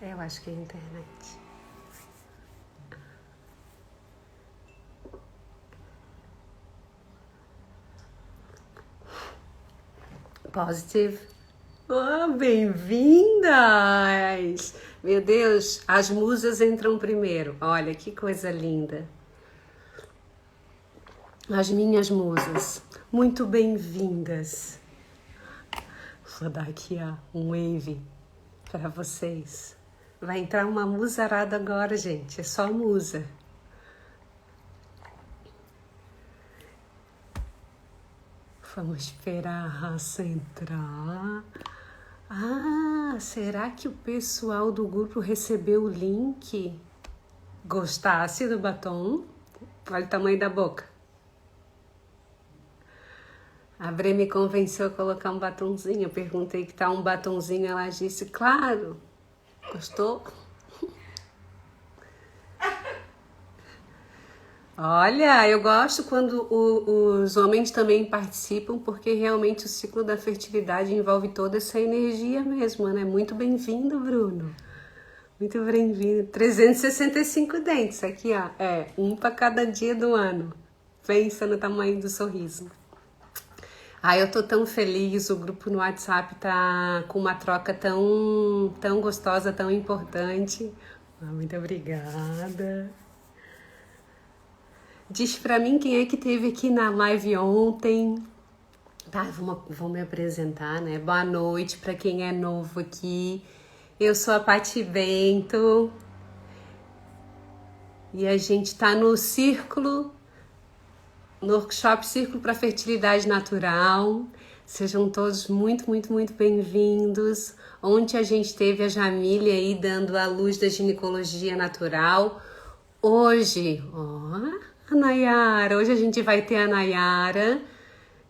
Eu acho que é a internet. Positive. Oh, bem-vindas! Meu Deus, as musas entram primeiro. Olha que coisa linda. As minhas musas, muito bem-vindas. Vou dar aqui um wave para vocês. Vai entrar uma musarada agora, gente. É só musa. Vamos esperar a raça entrar. Ah, será que o pessoal do grupo recebeu o link? Gostasse do batom? Olha o tamanho da boca. A Bre me convenceu a colocar um batonzinho. Eu perguntei que tá um batonzinho. Ela disse, claro. Gostou? Olha, eu gosto quando os homens também participam, porque realmente o ciclo da fertilidade envolve toda essa energia mesmo, né? Muito bem-vindo, Bruno. Muito bem-vindo. 365 dentes aqui, ó. Um para cada dia do ano. Pensa no tamanho do sorriso. Eu tô tão feliz, o grupo no WhatsApp tá com uma troca tão gostosa, tão importante. Muito obrigada. Diz pra mim quem é que teve aqui na live ontem. Tá, vou me apresentar, né? Boa noite pra quem é novo aqui. Eu sou a Pati Bento. E a gente tá no workshop Círculo para Fertilidade Natural. Sejam todos muito, muito, muito bem-vindos. Ontem a gente teve a Jamília aí dando a luz da ginecologia natural. Hoje, a Nayara, hoje a gente vai ter a Nayara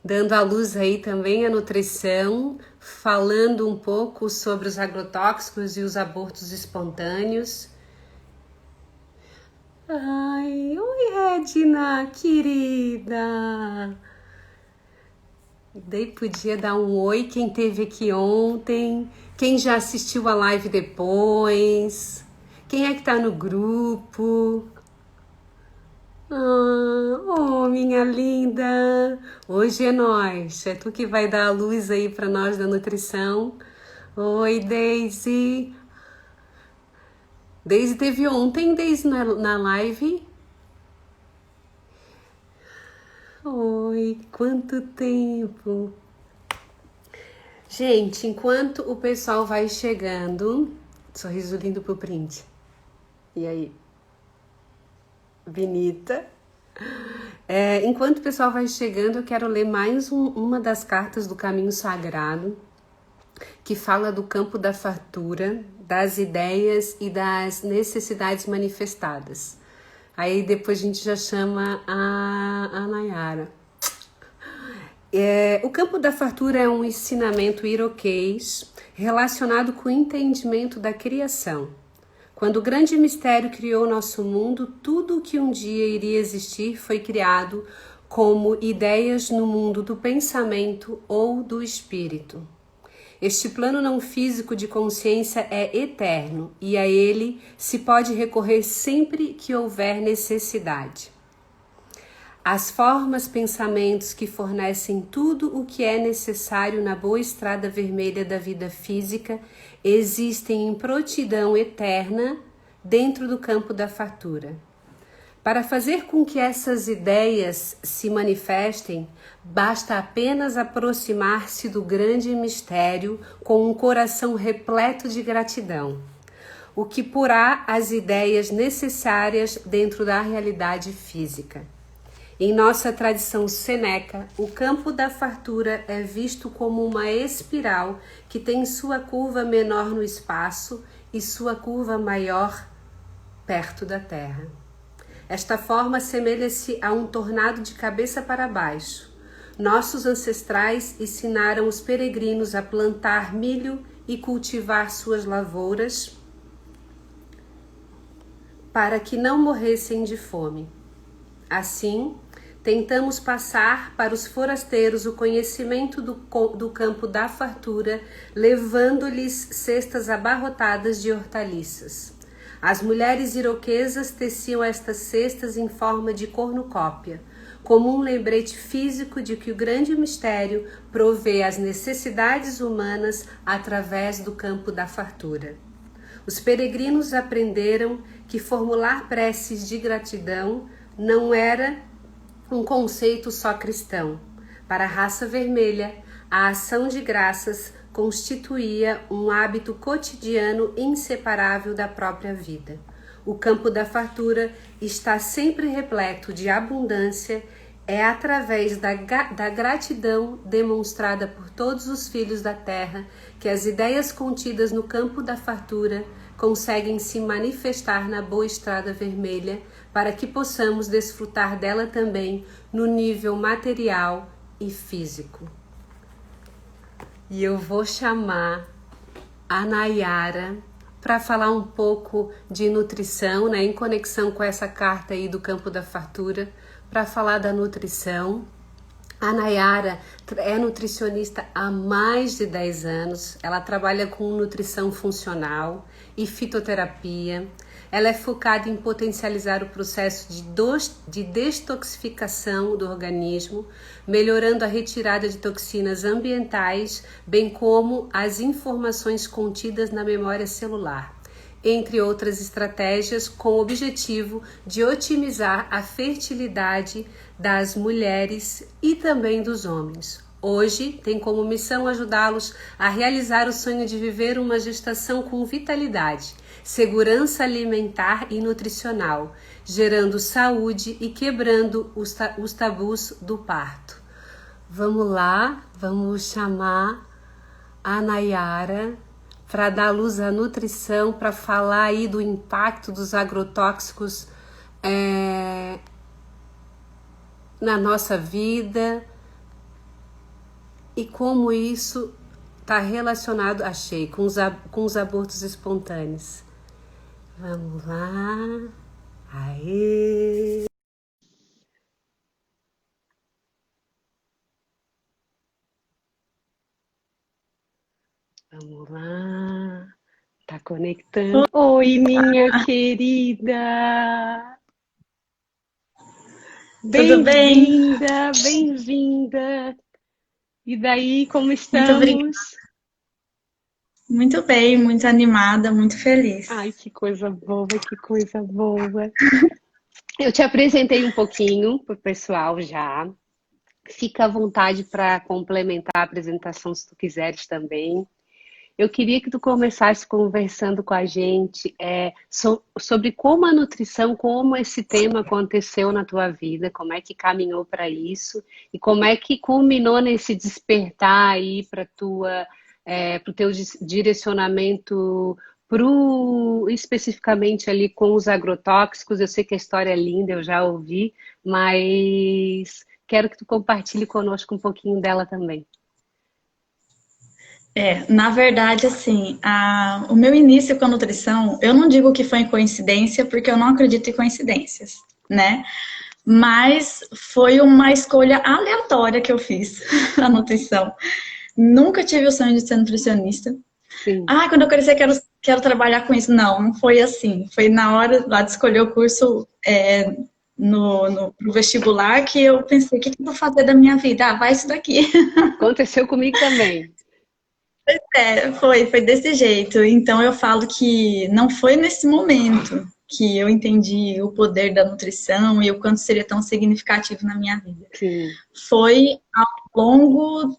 dando a luz aí também a nutrição, falando um pouco sobre os agrotóxicos e os abortos espontâneos. Ai, oi Edna, querida. Daí podia dar um oi quem teve aqui ontem, quem já assistiu a live depois, quem é que tá no grupo. Minha linda, hoje é nós, é tu que vai dar a luz aí pra nós da nutrição. Oi, Daisy. Daisy teve ontem, Daisy, na live. Oi, quanto tempo. Gente, enquanto o pessoal vai chegando, sorriso lindo pro print. E aí? Benita. Enquanto o pessoal vai chegando, eu quero ler mais uma das cartas do Caminho Sagrado, que fala do campo da fartura, das ideias e das necessidades manifestadas. Aí depois a gente já chama a Nayara. O campo da fartura é um ensinamento iroquês relacionado com o entendimento da criação. Quando o grande mistério criou nosso mundo, tudo o que um dia iria existir foi criado como ideias no mundo do pensamento ou do espírito. Este plano não físico de consciência é eterno e a ele se pode recorrer sempre que houver necessidade. As formas, pensamentos que fornecem tudo o que é necessário na boa estrada vermelha da vida física existem em prontidão eterna dentro do campo da fartura. Para fazer com que essas ideias se manifestem, basta apenas aproximar-se do grande mistério com um coração repleto de gratidão, o que porá as ideias necessárias dentro da realidade física. Em nossa tradição seneca, o campo da fartura é visto como uma espiral que tem sua curva menor no espaço e sua curva maior perto da Terra. Esta forma assemelha-se a um tornado de cabeça para baixo. Nossos ancestrais ensinaram os peregrinos a plantar milho e cultivar suas lavouras para que não morressem de fome. Assim, tentamos passar para os forasteiros o conhecimento do campo da fartura, levando-lhes cestas abarrotadas de hortaliças. As mulheres iroquesas teciam estas cestas em forma de cornucópia, como um lembrete físico de que o grande mistério provê as necessidades humanas através do campo da fartura. Os peregrinos aprenderam que formular preces de gratidão não era um conceito só cristão. Para a raça vermelha, a ação de graças constituía um hábito cotidiano inseparável da própria vida. O campo da fartura está sempre repleto de abundância. É através da gratidão demonstrada por todos os filhos da terra que as ideias contidas no campo da fartura conseguem se manifestar na boa estrada vermelha, para que possamos desfrutar dela também no nível material e físico. E eu vou chamar a Nayara para falar um pouco de nutrição, né, em conexão com essa carta aí do campo da fartura, para falar da nutrição. A Nayara é nutricionista há mais de 10 anos, ela trabalha com nutrição funcional e fitoterapia. Ela é focada em potencializar o processo de detoxificação do organismo, melhorando a retirada de toxinas ambientais, bem como as informações contidas na memória celular, entre outras estratégias, com o objetivo de otimizar a fertilidade das mulheres e também dos homens. Hoje tem como missão ajudá-los a realizar o sonho de viver uma gestação com vitalidade, segurança alimentar e nutricional, gerando saúde e quebrando os tabus do parto. Vamos lá, vamos chamar a Nayara para dar luz à nutrição, para falar aí do impacto dos agrotóxicos na nossa vida e como isso está relacionado, achei, com os abortos espontâneos. Vamos lá. Aê! Vamos lá. Tá conectando. Oi, minha querida! Tudo bem? Bem-vinda, bem-vinda! E daí, como Muito estamos? obrigada. Muito bem, muito animada, muito feliz. Ai, que coisa boa, que coisa boa. Eu te apresentei um pouquinho pro pessoal já. Fica à vontade para complementar a apresentação se tu quiseres também. Eu queria que tu começasse conversando com a gente sobre como a nutrição, como esse tema aconteceu na tua vida, como é que caminhou para isso e como é que culminou nesse despertar aí para o teu direcionamento especificamente ali com os agrotóxicos. Eu sei que a história é linda, eu já ouvi, mas quero que tu compartilhe conosco um pouquinho dela também. Na verdade, assim, o meu início com a nutrição, eu não digo que foi coincidência, porque eu não acredito em coincidências, né? Mas foi uma escolha aleatória que eu fiz, a nutrição. Nunca tive o sonho de ser nutricionista. Sim. Quando eu crescer quero trabalhar com isso. Não foi assim. Foi na hora lá de escolher o curso no vestibular que eu pensei, o que eu vou fazer da minha vida? Vai isso daqui. Aconteceu comigo também. Foi desse jeito. Então eu falo que não foi nesse momento que eu entendi o poder da nutrição e o quanto seria tão significativo na minha vida. Sim. Foi ao longo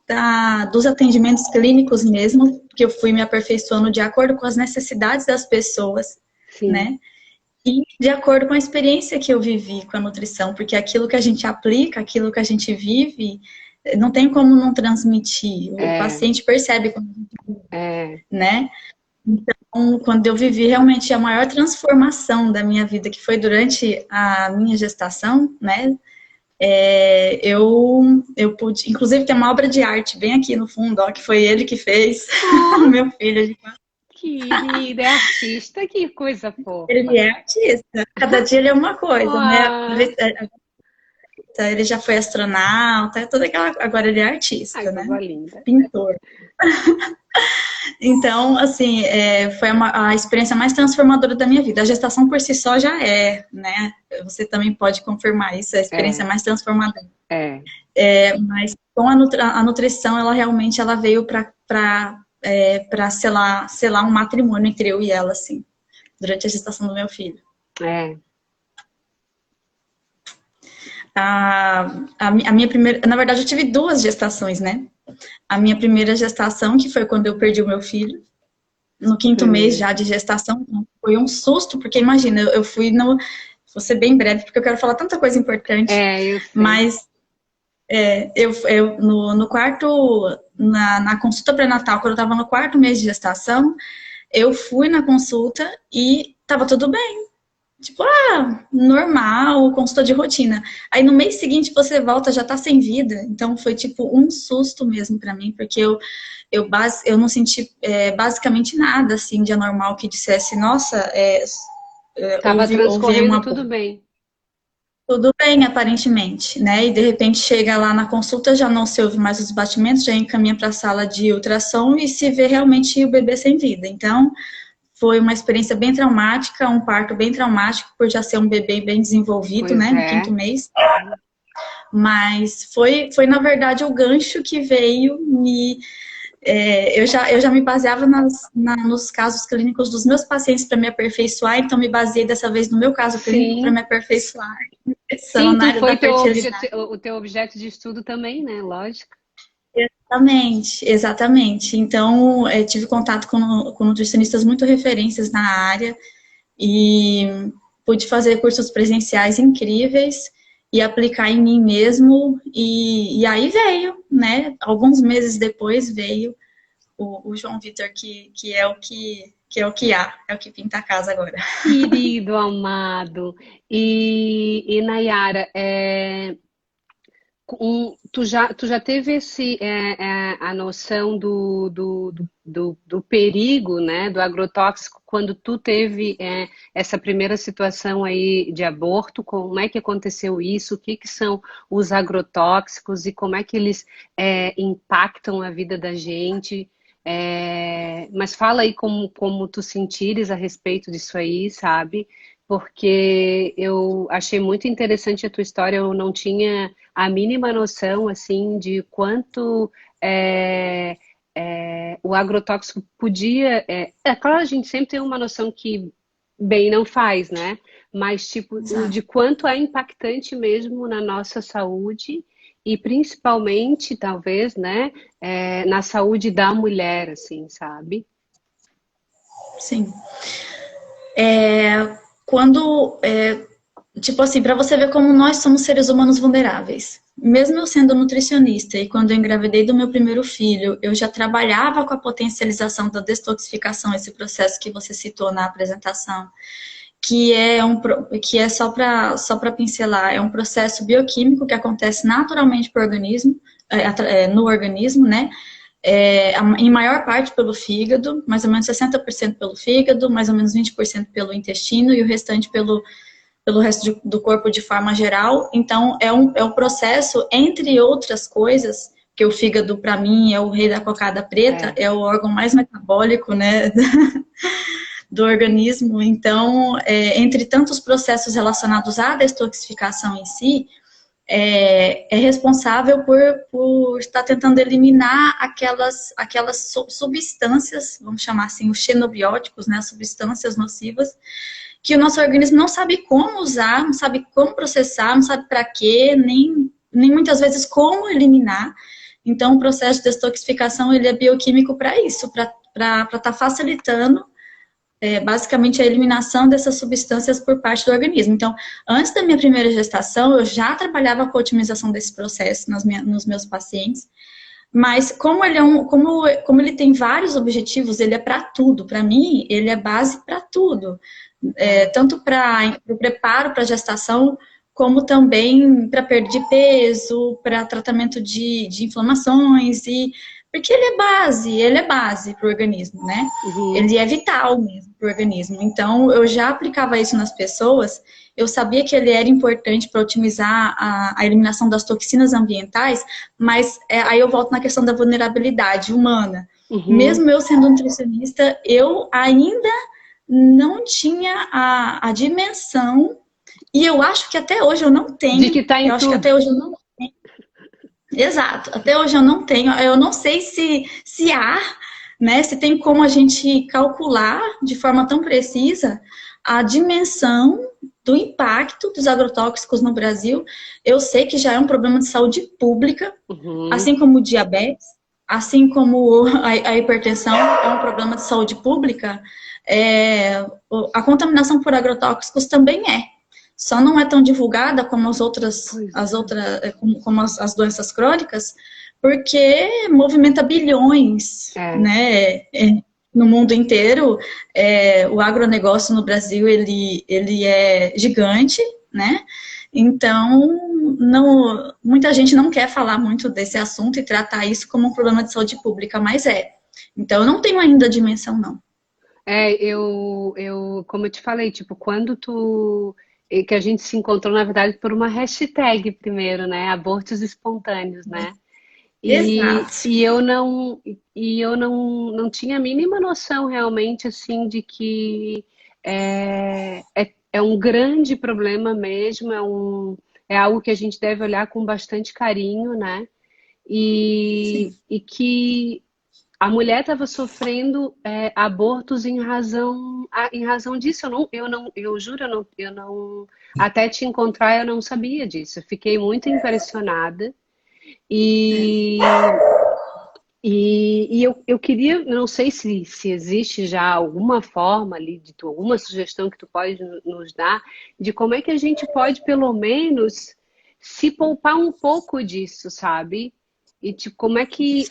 dos atendimentos clínicos mesmo, que eu fui me aperfeiçoando de acordo com as necessidades das pessoas, Sim. né? E de acordo com a experiência que eu vivi com a nutrição, porque aquilo que a gente aplica, aquilo que a gente vive, não tem como não transmitir. O paciente percebe quando a gente vive, né? Então, quando eu vivi realmente a maior transformação da minha vida, que foi durante a minha gestação, né? Eu pude, inclusive tem uma obra de arte bem aqui no fundo, ó, que foi ele que fez, meu filho. Querido, é artista, que coisa fofa. Ele é artista, cada dia ele é uma coisa, né? ele já foi astronauta, toda aquela, agora ele é Ai, artista, né? coisa linda. Pintor. Então, assim, foi a experiência mais transformadora da minha vida. A gestação por si só já é, né? Você também pode confirmar isso, é a experiência É, mais transformadora. é. Mas com a nutrição, ela realmente ela veio para selar um matrimônio entre eu e ela, assim, durante a gestação do meu filho. É. A minha primeira, na verdade, eu tive 2 gestações, né? A minha primeira gestação, que foi quando eu perdi o meu filho, no 5º mês já de gestação, foi um susto, porque imagina, eu fui no. Vou ser bem breve, porque eu quero falar tanta coisa importante, Eu sei. mas eu no quarto, na consulta pré-natal, quando eu estava no 4º mês de gestação, eu fui na consulta e estava tudo bem. Tipo, normal, consulta de rotina. Aí no mês seguinte você volta, já tá sem vida. Então foi tipo um susto mesmo pra mim, porque eu não senti basicamente nada assim de anormal que dissesse, nossa, Tava houve transcorrendo uma. tudo bem. Tudo bem, aparentemente, né? E de repente chega lá na consulta, já não se ouve mais os batimentos, já encaminha para a sala de ultrassom e se vê realmente o bebê sem vida. Então, foi uma experiência bem traumática, um parto bem traumático, por já ser um bebê bem desenvolvido, Pois né, no é. 5º mês. Mas foi na verdade, o gancho que veio me. Eu já me baseava nos casos clínicos dos meus pacientes para me aperfeiçoar, então me baseei dessa vez no meu caso clínico para Sim. me aperfeiçoar Sim, na que área da foi fertilidade. o teu objeto de estudo também, né? Lógico. Exatamente, exatamente. Então, tive contato com nutricionistas muito referências na área e pude fazer cursos presenciais incríveis e aplicar em mim mesmo. E aí veio, né? Alguns meses depois veio o João Vitor, que é o que há, é o que pinta a casa agora. Querido amado. E Nayara, tu já teve a noção do perigo, né, do agrotóxico quando tu teve essa primeira situação aí de aborto? Como é que aconteceu isso? O que que são os agrotóxicos e como é que eles impactam a vida da gente? Mas fala aí como tu sentires a respeito disso aí, sabe? Porque eu achei muito interessante a tua história, eu não tinha a mínima noção assim de quanto o agrotóxico podia. Claro, a gente sempre tem uma noção que bem não faz, né? Mas tipo, de Exato. quanto é impactante mesmo na nossa saúde e principalmente, talvez, né, na saúde da mulher, assim, sabe? Sim. Quando tipo assim, para você ver como nós somos seres humanos vulneráveis. Mesmo eu sendo nutricionista e quando eu engravidei do meu primeiro filho, eu já trabalhava com a potencialização da detoxificação, esse processo que você citou na apresentação, que é só para pincelar, é um processo bioquímico que acontece naturalmente no organismo, né? Em maior parte pelo fígado, mais ou menos 60% pelo fígado, mais ou menos 20% pelo intestino e o restante pelo resto do corpo de forma geral. Então, é um processo, entre outras coisas, que o fígado, para mim, é o rei da cocada preta, É, é o órgão mais metabólico, né, do organismo. Então, entre tantos processos relacionados à detoxificação em si, é responsável por estar tentando eliminar aquelas substâncias, vamos chamar assim, os xenobióticos, né, as substâncias nocivas, que o nosso organismo não sabe como usar, não sabe como processar, não sabe para quê, nem muitas vezes como eliminar. Então, o processo de detoxificação ele é bioquímico para isso, para estar facilitando basicamente a eliminação dessas substâncias por parte do organismo. Então, antes da minha primeira gestação, eu já trabalhava com a otimização desse processo nos meus pacientes, mas como como ele tem vários objetivos, ele é para tudo. Para mim, ele é base para tudo. Tanto para o preparo para a gestação, como também para perda de peso, para tratamento de inflamações Porque ele é base para o organismo, né? Uhum. Ele é vital mesmo para o organismo. Então, eu já aplicava isso nas pessoas, eu sabia que ele era importante para otimizar a eliminação das toxinas ambientais, mas aí eu volto na questão da vulnerabilidade humana. Uhum. Mesmo eu sendo nutricionista, eu ainda não tinha a dimensão, e eu acho que até hoje eu não De que tenho, tá eu em acho que tudo. até hoje eu não. Exato, até hoje eu não tenho, eu não sei se há, né, se tem como a gente calcular de forma tão precisa a dimensão do impacto dos agrotóxicos no Brasil. Eu sei que já é um problema de saúde pública, Uhum. assim como o diabetes, assim como a hipertensão é um problema de saúde pública, a contaminação por agrotóxicos também é. Só não é tão divulgada como Pois as é. outras, como as doenças crônicas, porque movimenta bilhões, É. né? No mundo inteiro, o agronegócio no Brasil ele é gigante, né? Então, muita gente não quer falar muito desse assunto e tratar isso como um problema de saúde pública, mas é. Então, eu não tenho ainda a dimensão, não. Como eu te falei, tipo, que a gente se encontrou, na verdade, por uma hashtag primeiro, né? Abortos espontâneos, né? E, Exato. e eu não, e eu não tinha a mínima noção realmente, assim, de que é um grande problema mesmo, é algo que a gente deve olhar com bastante carinho, né? Sim. E que a mulher estava sofrendo abortos em razão disso. Eu juro, eu não, até te encontrar eu não sabia disso. Eu fiquei muito impressionada É. e, eu queria, não sei se existe já alguma forma ali, alguma sugestão que tu pode nos dar de como é que a gente pode, pelo menos, se poupar um pouco disso, sabe? E tipo, como é que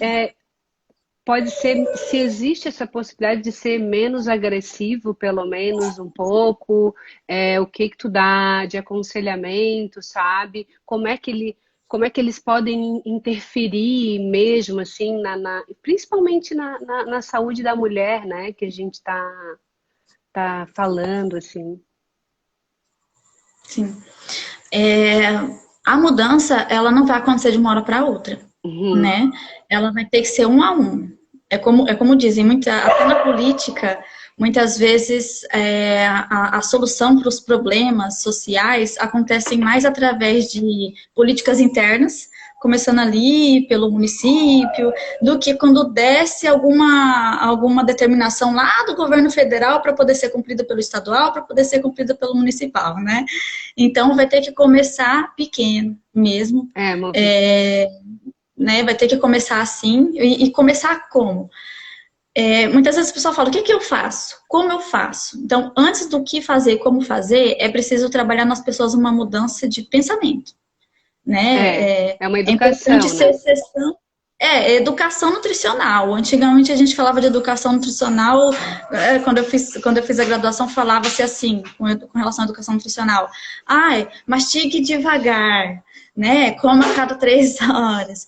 pode ser, se existe essa possibilidade de ser menos agressivo, pelo menos um pouco, o que que tu dá de aconselhamento, sabe? Como é que eles podem interferir mesmo, assim, principalmente na saúde da mulher, né? Que a gente tá falando, assim. Sim. É, a mudança, ela não vai acontecer de uma hora para outra, Uhum. né? Ela vai ter que ser um a um. É como dizem, até na política, muitas vezes a solução para os problemas sociais acontecem mais através de políticas internas, começando ali pelo município, do que quando desce alguma determinação lá do governo federal para poder ser cumprida pelo estadual, para poder ser cumprida pelo municipal, né? Então, vai ter que começar pequeno mesmo, É, né? Vai ter que começar assim, e começar como? Muitas vezes o pessoal fala, o que que eu faço? Como eu faço? Então, antes do que fazer, como fazer, é preciso trabalhar nas pessoas uma mudança de pensamento, né? é uma É importante educação, ser né? exceção. Educação nutricional. Antigamente a gente falava de educação nutricional, quando eu fiz a graduação, falava-se assim, com relação à educação nutricional. Ai, mastigue devagar, né? Coma a cada 3 horas.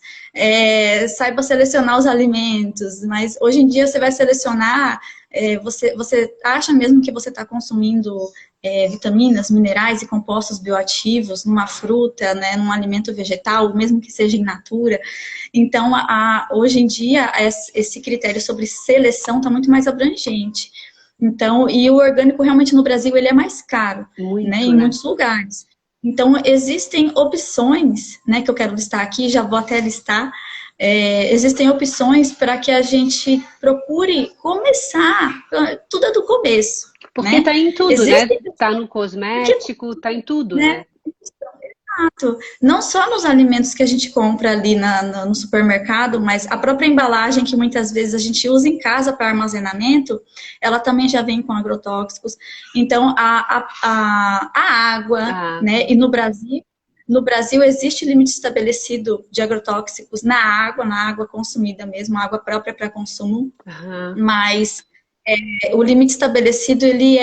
Saiba selecionar os alimentos, mas hoje em dia você vai selecionar, você acha mesmo que você está consumindo vitaminas, minerais e compostos bioativos numa fruta, né, num alimento vegetal, mesmo que seja in natura. Então, hoje em dia, esse critério sobre seleção está muito mais abrangente. Então, e o orgânico realmente no Brasil ele é mais caro, né, Muito, em né? muitos lugares. Então, existem opções, né, que eu quero listar aqui, já vou até listar. Existem opções para que a gente procure começar, tudo é do começo, Porque né? tá em tudo, né? Existem, Tá no porque, cosmético, tá em tudo, né? né? Não só nos alimentos que a gente compra ali no supermercado, mas a própria embalagem que muitas vezes a gente usa em casa para armazenamento, ela também já vem com agrotóxicos. Então, a água, Ah, né? E no Brasil existe limite estabelecido de agrotóxicos na água consumida mesmo, água própria para consumo, aham. mas o limite estabelecido, ele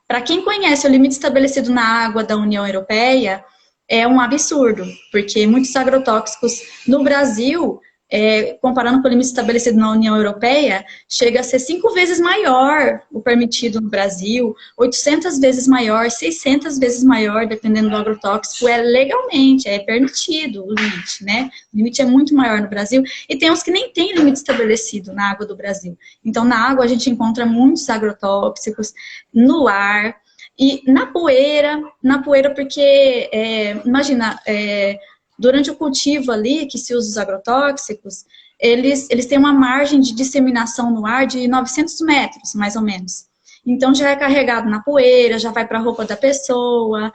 para quem conhece o limite estabelecido na água da União Europeia, é um absurdo, porque muitos agrotóxicos no Brasil comparando com o limite estabelecido na União Europeia, chega a ser 5 vezes maior o permitido no Brasil, 800 vezes maior, 600 vezes maior, dependendo do agrotóxico, legalmente, é permitido o limite, né? O limite é muito maior no Brasil, e tem uns que nem tem limite estabelecido na água do Brasil. Então, na água a gente encontra muitos agrotóxicos, no ar, e na poeira porque, imagina, durante o cultivo ali, que se usa os agrotóxicos, eles têm uma margem de disseminação no ar de 900 metros, mais ou menos. Então, já é carregado na poeira, já vai para a roupa da pessoa.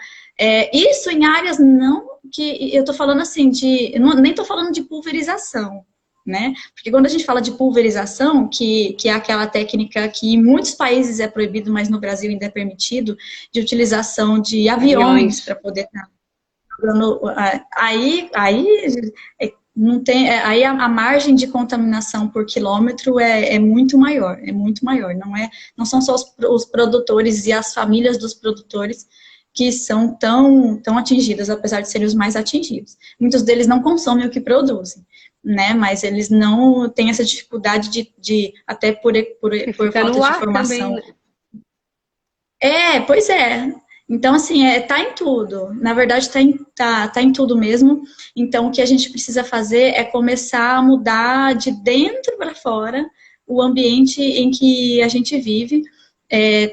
Isso em áreas não que... Eu estou falando assim, nem estou falando de pulverização, né? Porque quando a gente fala de pulverização, que é aquela técnica que em muitos países é proibido, mas no Brasil ainda é permitido, de utilização de aviões para poder... Aí não tem, aí a margem de contaminação por quilômetro é muito maior, não são só os produtores e as famílias dos produtores que são tão atingidas, apesar de serem os mais atingidos. Muitos deles não consomem o que produzem, né? Mas eles não têm essa dificuldade de até por falta de informação. Também, né? Pois é. Então, assim, tá em tudo. Na verdade, tá em tudo mesmo. Então, o que a gente precisa fazer é começar a mudar de dentro para fora o ambiente em que a gente vive,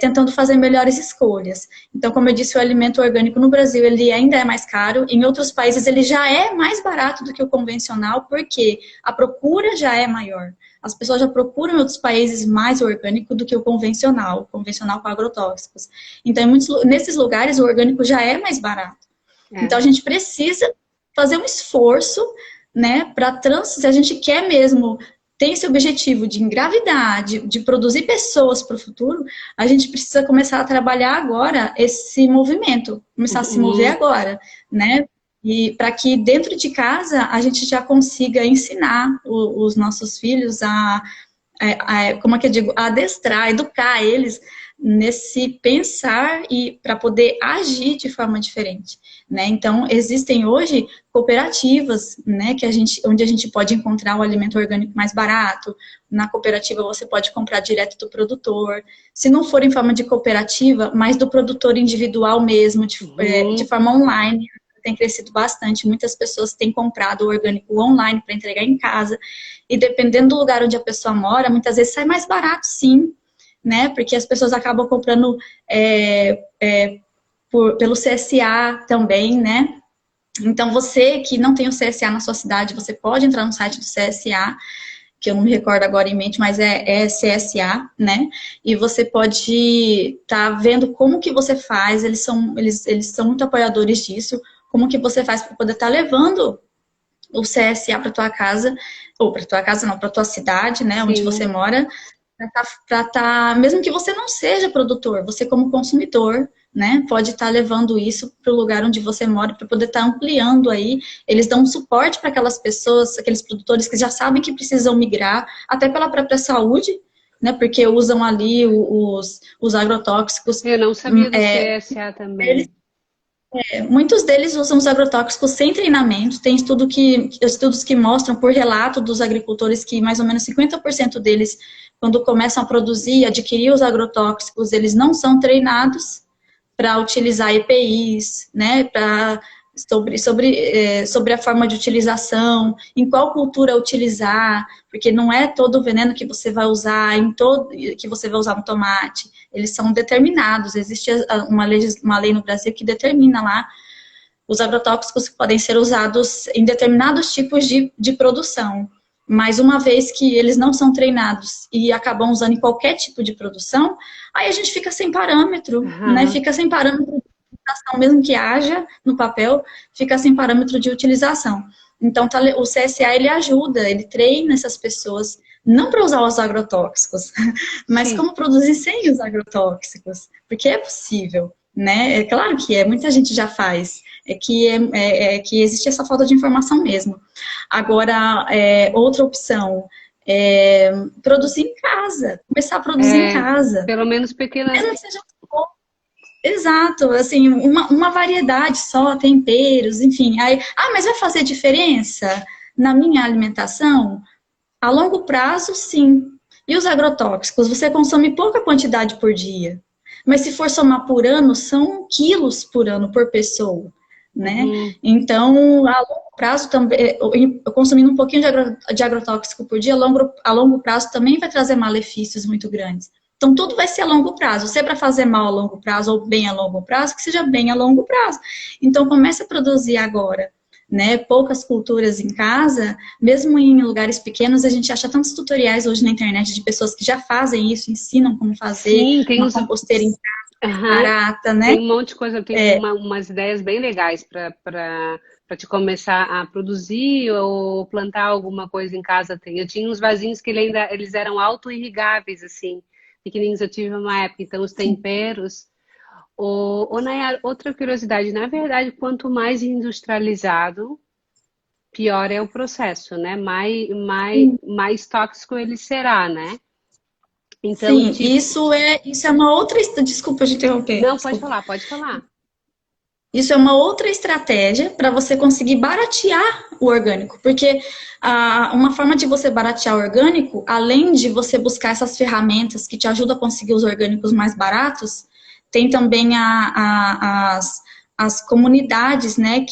tentando fazer melhores escolhas. Então, como eu disse, o alimento orgânico no Brasil, ele ainda é mais caro. Em outros países, ele já é mais barato do que o convencional, porque a procura já é maior. As pessoas já procuram em outros países mais orgânico do que o convencional com agrotóxicos. Então, nesses lugares, o orgânico já é mais barato. Então, a gente precisa fazer um esforço, né, se a gente quer mesmo, tem esse objetivo de engravidar, de produzir pessoas para o futuro, a gente precisa começar a trabalhar agora esse movimento, começar a se mover agora, né? E para que dentro de casa a gente já consiga ensinar os nossos filhos como é que eu digo, a adestrar, educar eles nesse pensar e para poder agir de forma diferente, né? Então, existem hoje cooperativas, né, onde a gente pode encontrar o alimento orgânico mais barato. Na cooperativa você pode comprar direto do produtor. Se não for em forma de cooperativa, mas do produtor individual mesmo, de forma online, tem crescido bastante. Muitas pessoas têm comprado o orgânico online para entregar em casa. E dependendo do lugar onde a pessoa mora, muitas vezes sai mais barato, sim, né? Porque as pessoas acabam comprando pelo CSA também, né? Então, você que não tem o CSA na sua cidade, você pode entrar no site do CSA, que eu não me recordo agora em mente, mas é CSA, né? E você pode estar vendo como que você faz, eles são muito apoiadores disso, como que você faz para poder estar levando o CSA para tua casa, ou para tua casa não, para tua cidade, né, onde você mora, mesmo que você não seja produtor, você como consumidor, né, pode estar levando isso para o lugar onde você mora, para poder estar ampliando aí. Eles dão um suporte para aquelas pessoas, aqueles produtores que já sabem que precisam migrar, até pela própria saúde, né, porque usam ali os agrotóxicos. Eu não sabia do CSA também. Muitos deles usam os agrotóxicos sem treinamento. Tem estudos que mostram, por relato dos agricultores, que mais ou menos 50% deles, quando começam a produzir e adquirir os agrotóxicos, eles não são treinados para utilizar EPIs, né, sobre a forma de utilização, em qual cultura utilizar, porque não é todo o veneno que você vai usar que você vai usar no tomate. Eles são determinados. Existe uma lei no Brasil que determina lá os agrotóxicos que podem ser usados em determinados tipos de produção. Mas uma vez que eles não são treinados e acabam usando em qualquer tipo de produção, aí a gente fica sem parâmetro, né? Fica sem parâmetro de utilização, mesmo que haja no papel, fica sem parâmetro de utilização. Então, o CSA, ele ajuda, ele treina essas pessoas, não para usar os agrotóxicos, mas como produzir sem os agrotóxicos, porque é possível, né? É claro que muita gente já faz, que existe essa falta de informação mesmo. Agora, outra opção é produzir em casa, começar a produzir em casa. Pelo menos pequenas... Mesmo que seja pouco. Exato, assim, uma variedade só, temperos, enfim. Aí, mas vai fazer diferença? na minha alimentação? A longo prazo, sim. E os agrotóxicos? Você consome pouca quantidade por dia. Mas se for somar por ano, são quilos por ano por pessoa, né? Uhum. Então, a longo prazo também, eu consumindo um pouquinho de agrotóxico por dia, a longo prazo também vai trazer malefícios muito grandes. Então, tudo vai ser a longo prazo. Se é para fazer mal a longo prazo ou bem a longo prazo, que seja bem a longo prazo. Então, comece a produzir agora, né? Poucas culturas em casa, mesmo em lugares pequenos, a gente acha tantos tutoriais hoje na internet de pessoas que já fazem isso, ensinam como fazer Sim, tem uma os. composteira em casa Aham. barata, né? Tem um monte de coisa, tem umas ideias bem legais para te começar a produzir ou plantar alguma coisa em casa. Tem. Eu tinha uns vasinhos que eles eram auto-irrigáveis, assim, pequenininhos. Eu tive uma época, então os temperos. Nayara, outra curiosidade, na verdade, quanto mais industrializado, pior é o processo, né? Mais tóxico ele será, né? Então, Sim, tipo, isso é uma outra. Desculpa te interromper, não, pode desculpa. falar, pode falar. Isso é uma outra estratégia para você conseguir baratear o orgânico, porque uma forma de você baratear o orgânico, além de você buscar essas ferramentas que te ajudam a conseguir os orgânicos mais baratos, tem também as comunidades, né,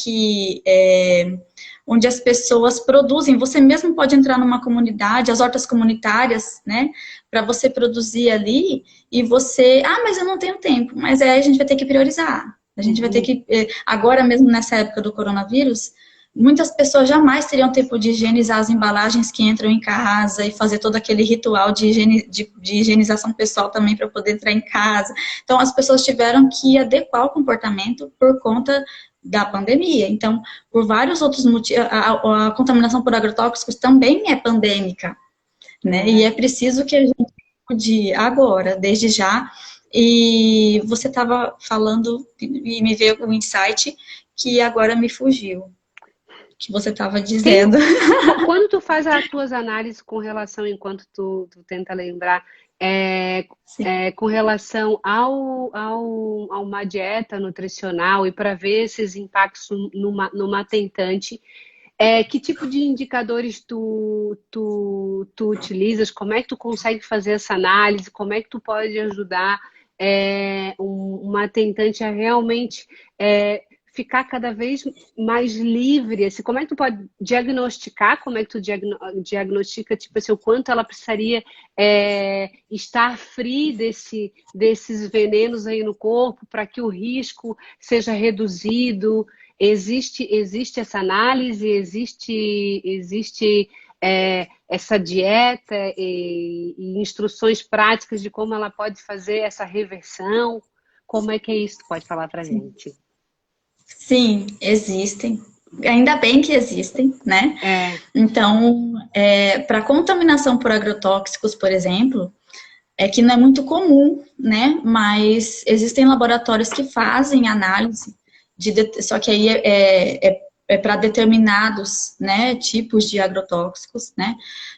onde as pessoas produzem. Você mesmo pode entrar numa comunidade, as hortas comunitárias, né, para você produzir ali e você, mas eu não tenho tempo, mas aí a gente vai ter que priorizar. A gente vai ter que, agora mesmo nessa época do coronavírus, muitas pessoas jamais teriam tempo de higienizar as embalagens que entram em casa e fazer todo aquele ritual de higienização pessoal também para poder entrar em casa. Então, as pessoas tiveram que adequar o comportamento por conta da pandemia. Então, por vários outros motivos, a contaminação por agrotóxicos também é pandêmica, né? E é preciso que a gente mude agora, desde já. E você estava falando e me veio um insight que agora me fugiu, que você estava Tem, dizendo. quando tu faz as tuas análises com relação, enquanto tu tenta lembrar, com relação a uma dieta nutricional e para ver esses impactos numa tentante, que tipo de indicadores tu utilizas? Como é que tu consegue fazer essa análise? Como é que tu pode ajudar uma tentante a realmente ficar cada vez mais livre? Assim, como é que tu pode diagnosticar? Como é que tu diagnostica, tipo assim, o quanto ela precisaria estar free desses venenos aí no corpo para que o risco seja reduzido? Existe essa análise, existe essa dieta e instruções práticas de como ela pode fazer essa reversão? Como é que é isso? Tu pode falar pra gente? Sim, existem. Ainda bem que existem, né? Então, para contaminação por agrotóxicos, por exemplo, é que não é muito comum, né? Mas existem laboratórios que fazem análise, só que aí é para determinados, né, tipos de agrotóxicos, né?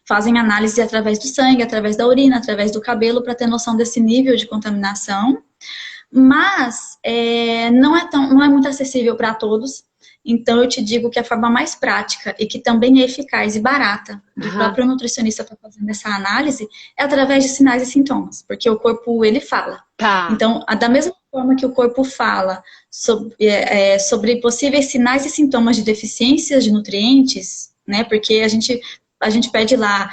Fazem análise através do sangue, através da urina, através do cabelo, para ter noção desse nível de contaminação. Mas não é muito acessível para todos. Então, eu te digo que a forma mais prática e que também é eficaz e barata do próprio nutricionista estar fazendo essa análise é através de sinais e sintomas, porque o corpo, ele fala. Tá. Então, da mesma forma que o corpo fala sobre possíveis sinais e sintomas de deficiências de nutrientes, né, porque a gente pede lá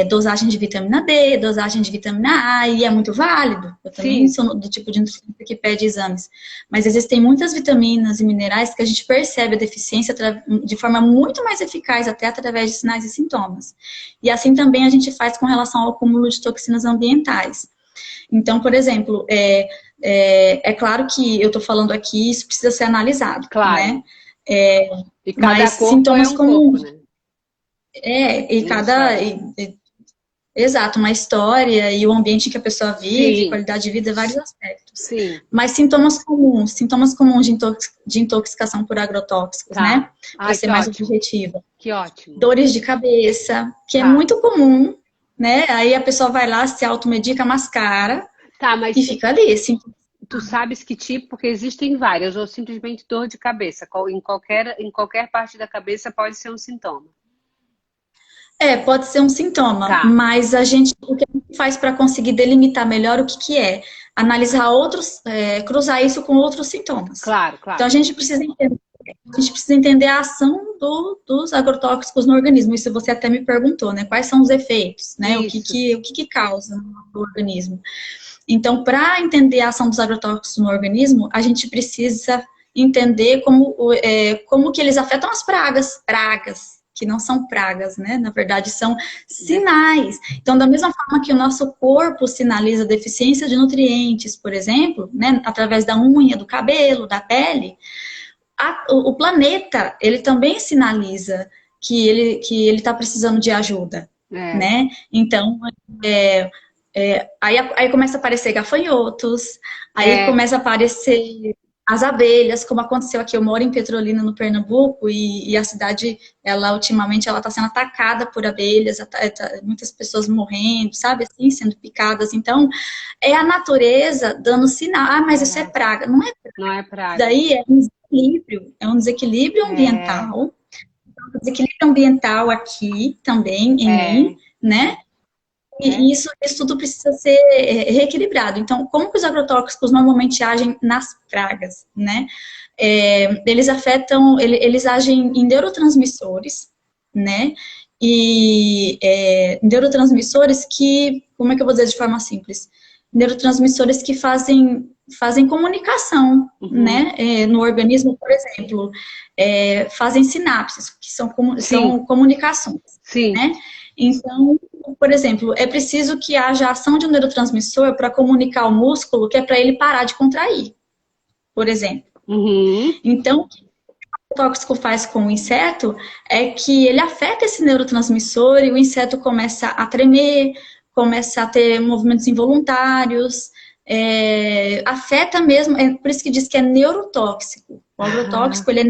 dosagem de vitamina D, dosagem de vitamina A, e é muito válido. Eu também sou do tipo de nutricionista que pede exames. Mas existem muitas vitaminas e minerais que a gente percebe a deficiência de forma muito mais eficaz, até através de sinais e sintomas. E assim também a gente faz com relação ao acúmulo de toxinas ambientais. Então, por exemplo, é claro que eu estou falando aqui, isso precisa ser analisado, claro, né? E cada mas corpo sintomas um comuns. corpo, né? E cada. Exato, uma história e o ambiente em que a pessoa vive, qualidade de vida, vários aspectos. Sim. Mas sintomas comuns de intoxicação por agrotóxicos, né? Para ser mais objetiva. Que ótimo. Dores de cabeça, que é muito comum, né? Aí a pessoa vai lá, se automedica, mascara e fica ali, assim. Tu sabes que tipo, porque existem várias, ou simplesmente dor de cabeça. Em qualquer parte da cabeça pode ser um sintoma. Pode ser um sintoma, Tá, mas o que a gente faz para conseguir delimitar melhor o que que é? Analisar outros, cruzar isso com outros sintomas. claro, Então claro. a gente precisa entender a ação dos agrotóxicos no organismo. Isso você até me perguntou, né? Quais são os efeitos, né? Isso. O que causa no organismo? Então, para entender a ação dos agrotóxicos no organismo, a gente precisa entender como que eles afetam as pragas, que não são pragas, né? Na verdade, são sinais. Então, da mesma forma que o nosso corpo sinaliza deficiência de nutrientes, por exemplo, né? Através da unha, do cabelo, da pele, o planeta, ele também sinaliza que ele está precisando de ajuda, É, né? Então, aí começa a aparecer gafanhotos, aí é, começa a aparecer as abelhas, como aconteceu aqui. Eu moro em Petrolina, no Pernambuco, e a cidade, ultimamente, ela está sendo atacada por abelhas, muitas pessoas morrendo, sabe, assim, sendo picadas. Então, é a natureza dando sinal. Ah, mas isso é é. praga. Não é. Não é Isso praga. daí é um desequilíbrio É, ambiental. Desequilíbrio ambiental aqui também, em é, mim, né? é. E isso tudo precisa ser reequilibrado. Então, como que os agrotóxicos normalmente agem nas pragas, né? Eles agem em neurotransmissores, né? E neurotransmissores que, como é que eu vou dizer de forma simples? Neurotransmissores que fazem comunicação, Uhum. né? No organismo, por exemplo, fazem sinapses, que Sim, são comunicações, sim. né? Então, por exemplo, é preciso que haja ação de um neurotransmissor para comunicar ao músculo que é para ele parar de contrair, por exemplo. Uhum. Então, o que o tóxico faz com o inseto é que ele afeta esse neurotransmissor e o inseto começa a tremer, começa a ter movimentos involuntários, afeta mesmo, por isso que diz que é neurotóxico. O Ah, agrotóxico, ele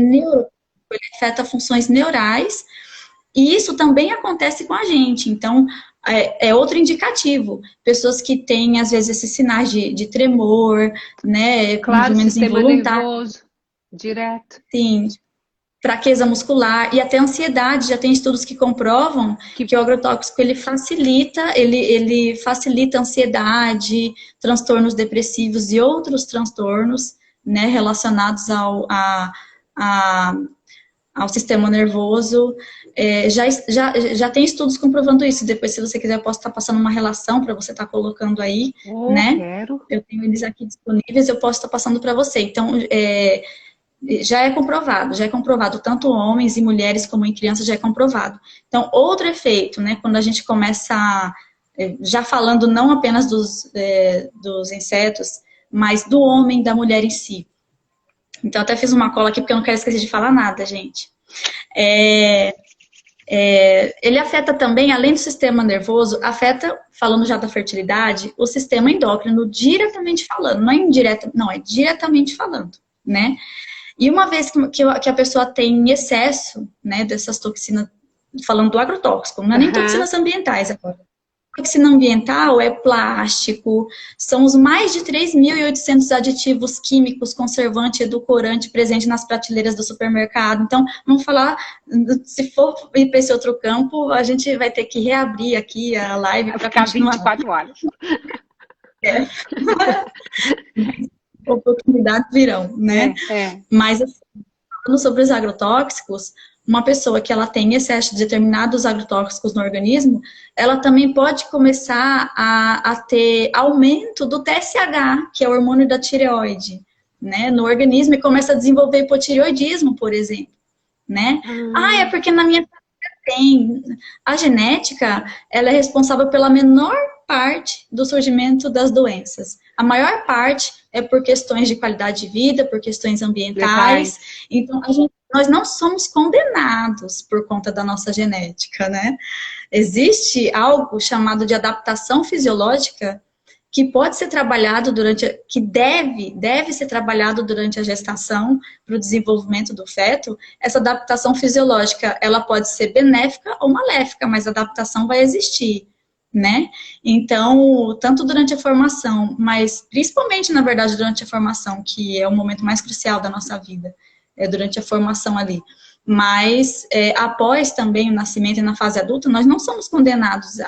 afeta funções neurais. E isso também acontece com a gente. Então, é outro indicativo. Pessoas que têm, às vezes, esses sinais de tremor, né, claro, movimentos sistema involuntários, nervoso, direto. sim, fraqueza muscular e até ansiedade. Já tem estudos que comprovam Que que o agrotóxico ele facilita a ansiedade, transtornos depressivos e outros transtornos, né, relacionados a ao sistema nervoso. Já tem estudos comprovando isso. Depois, se você quiser, eu posso estar passando uma relação para você estar colocando aí, oh, né? quero. Eu tenho eles aqui disponíveis, eu posso estar passando para você. Então, já é comprovado, tanto homens e mulheres como em crianças já é comprovado. Então, outro efeito, né? Quando a gente começa, já falando não apenas dos insetos, mas do homem, da mulher em si. Então, até fiz uma cola aqui porque eu não quero esquecer de falar nada, gente. É, ele afeta também, além do sistema nervoso, afeta, falando já da fertilidade, o sistema endócrino diretamente falando, não é indireto, não, é diretamente falando, né? E uma vez que a pessoa tem excesso, né, dessas toxinas, falando do agrotóxico, não é nem Aham. toxinas ambientais agora. Toxina ambiental é plástico, são os mais de 3.800 aditivos químicos, conservante, edulcorante presentes nas prateleiras do supermercado. Então, vamos falar, se for ir para esse outro campo, a gente vai ter que reabrir aqui a live Vai para ficar continuar. 24 horas. É. Oportunidades virão, né? É, é. Mas, assim, falando sobre os agrotóxicos, uma pessoa que ela tem excesso de determinados agrotóxicos no organismo, ela também pode começar a ter aumento do TSH, que é o hormônio da tireoide, né, no organismo, e começa a desenvolver hipotireoidismo, por exemplo, né? Ah, é Ah, porque na minha tem. A genética, ela é responsável pela menor parte do surgimento das doenças. A maior parte é por questões de qualidade de vida, por questões ambientais. letais. Então, nós não somos condenados por conta da nossa genética, né? Existe algo chamado de adaptação fisiológica que pode ser trabalhado que deve ser trabalhado durante a gestação para o desenvolvimento do feto. Essa adaptação fisiológica, ela pode ser benéfica ou maléfica, mas a adaptação vai existir, né? Então, tanto durante a formação, mas principalmente, na verdade, durante a formação, que é o momento mais crucial da nossa vida, é durante a formação ali. Mas após também o nascimento e na fase adulta, nós não somos condenados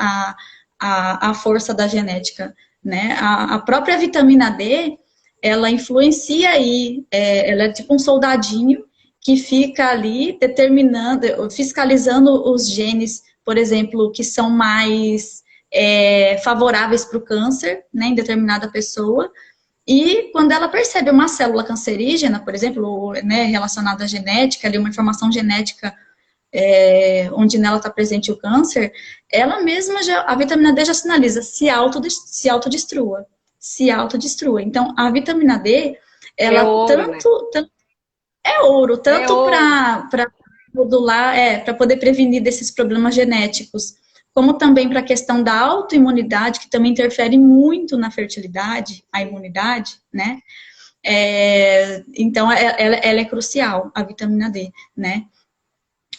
à força da genética, né? A própria vitamina D, ela influencia aí, ela é tipo um soldadinho que fica ali determinando, fiscalizando os genes, por exemplo, que são mais favoráveis para o câncer, né, em determinada pessoa. E quando ela percebe uma célula cancerígena, por exemplo, né, relacionada à genética, ali uma informação genética onde nela está presente o câncer, ela mesma a vitamina D já sinaliza, se autodestrua, se autodestrua. Então, a vitamina D, ela ouro, né? é ouro, tanto para modular, para poder prevenir desses problemas genéticos, como também para a questão da autoimunidade, que também interfere muito na fertilidade, a imunidade, né? Então, ela é crucial, a vitamina D, né?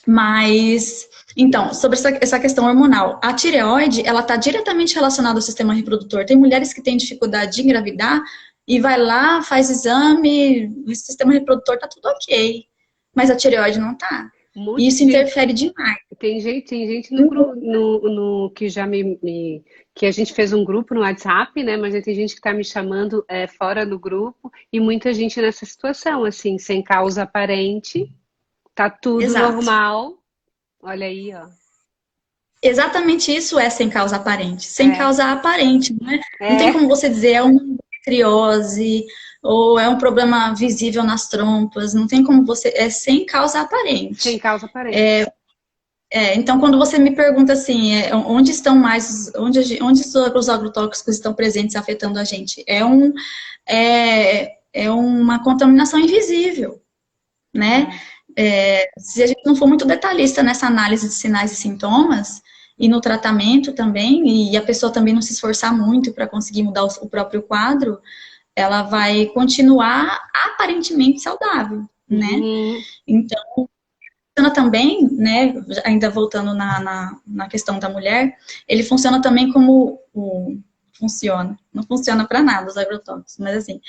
Mas, então, sobre essa questão hormonal, a tireoide, ela está diretamente relacionada ao sistema reprodutor. Tem mulheres que têm dificuldade de engravidar e vai lá, faz exame, o sistema reprodutor tá tudo ok, mas a tireoide não tá. E isso interfere demais. Tem gente no que já que a gente fez um grupo no WhatsApp, né? Mas tem gente que tá me chamando fora do grupo e muita gente nessa situação, assim, sem causa aparente, tá tudo Exato. normal. Olha aí, ó. Exatamente isso é sem causa aparente. Sem causa aparente, né? Não tem É. como você dizer é uma endometriose ou é um problema visível nas trompas. Não tem como você... É sem causa aparente. Sem causa aparente. Então, quando você me pergunta assim, onde estão mais... Onde os agrotóxicos estão presentes afetando a gente? É uma contaminação invisível, né? Se a gente não for muito detalhista nessa análise de sinais e sintomas, e no tratamento também, e a pessoa também não se esforçar muito para conseguir mudar o próprio quadro, ela vai continuar aparentemente saudável, né? Então, funciona também, né, ainda voltando na questão da mulher, ele funciona também como funciona, não funciona para nada os agrotóxicos, mas assim,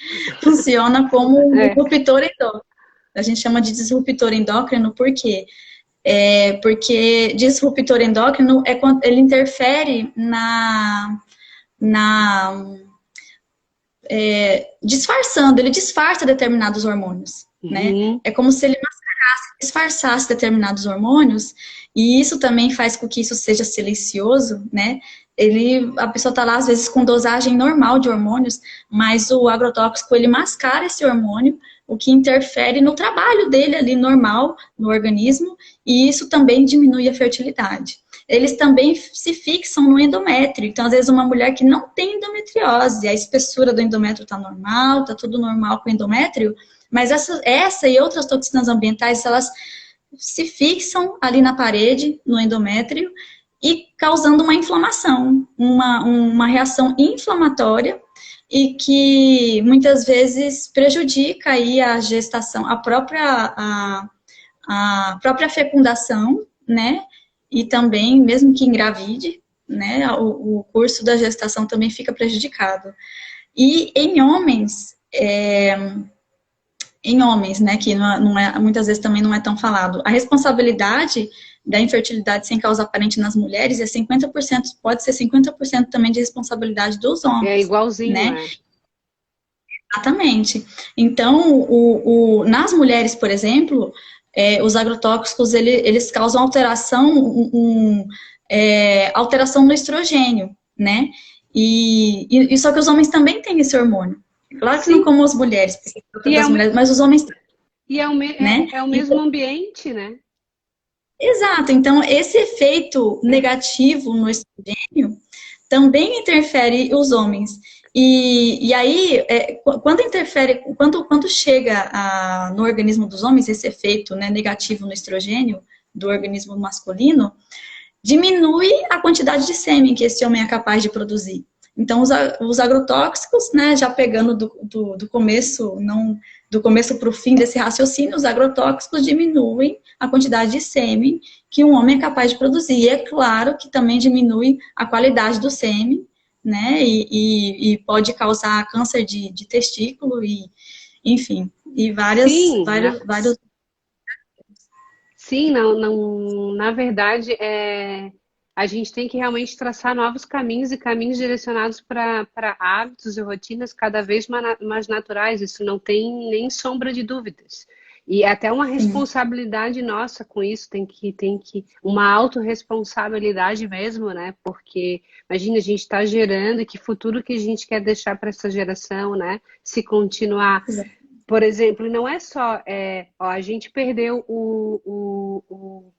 funciona como um disruptor endócrino. A gente chama de disruptor endócrino por quê? Porque disruptor endócrino é quando ele interfere disfarçando, ele disfarça determinados hormônios, né? É como se ele disfarçasse determinados hormônios, e isso também faz com que isso seja silencioso, né? A pessoa está lá, às vezes, com dosagem normal de hormônios, mas o agrotóxico, ele mascara esse hormônio, o que interfere no trabalho dele ali normal, no organismo, e isso também diminui a fertilidade. Eles também se fixam no endométrio, então às vezes uma mulher que não tem endometriose, a espessura do endométrio está normal, está tudo normal com o endométrio, mas essa e outras toxinas ambientais, elas se fixam ali na parede, no endométrio, e causando uma inflamação, uma reação inflamatória, e que muitas vezes prejudica aí a gestação, a própria fecundação, né? E também, mesmo que engravide, né? O curso da gestação também fica prejudicado. E em homens, né? Que muitas vezes também não é tão falado. A responsabilidade da infertilidade sem causa aparente nas mulheres é 50%, pode ser 50% também de responsabilidade dos homens. É igualzinho, né? Exatamente. Então, nas mulheres, por exemplo, os agrotóxicos, eles causam alteração no estrogênio, né? E só que os homens também têm esse hormônio. Claro que não como as mulheres, mas os homens... E é o mesmo ambiente, né? Exato. Então, esse efeito negativo no estrogênio também interfere os homens. E aí, quando chega no organismo dos homens, esse efeito, né, negativo no estrogênio do organismo masculino, diminui a quantidade de sêmen que esse homem é capaz de produzir. Então, os agrotóxicos, né, já pegando do começo, do começo para o fim desse raciocínio, os agrotóxicos diminuem a quantidade de sêmen que um homem é capaz de produzir. E é claro que também diminui a qualidade do sêmen, né, e pode causar câncer de testículo, e enfim, e vários... Sim, não, não, na verdade, a gente tem que realmente traçar novos caminhos e caminhos direcionados para hábitos e rotinas cada vez mais naturais. Isso não tem nem sombra de dúvidas. E é até uma Sim, responsabilidade nossa com isso, uma autorresponsabilidade mesmo, né? Porque imagina, a gente está gerando e que futuro que a gente quer deixar para essa geração, né? Se continuar. exato. Por exemplo, não é só, ó, a gente perdeu o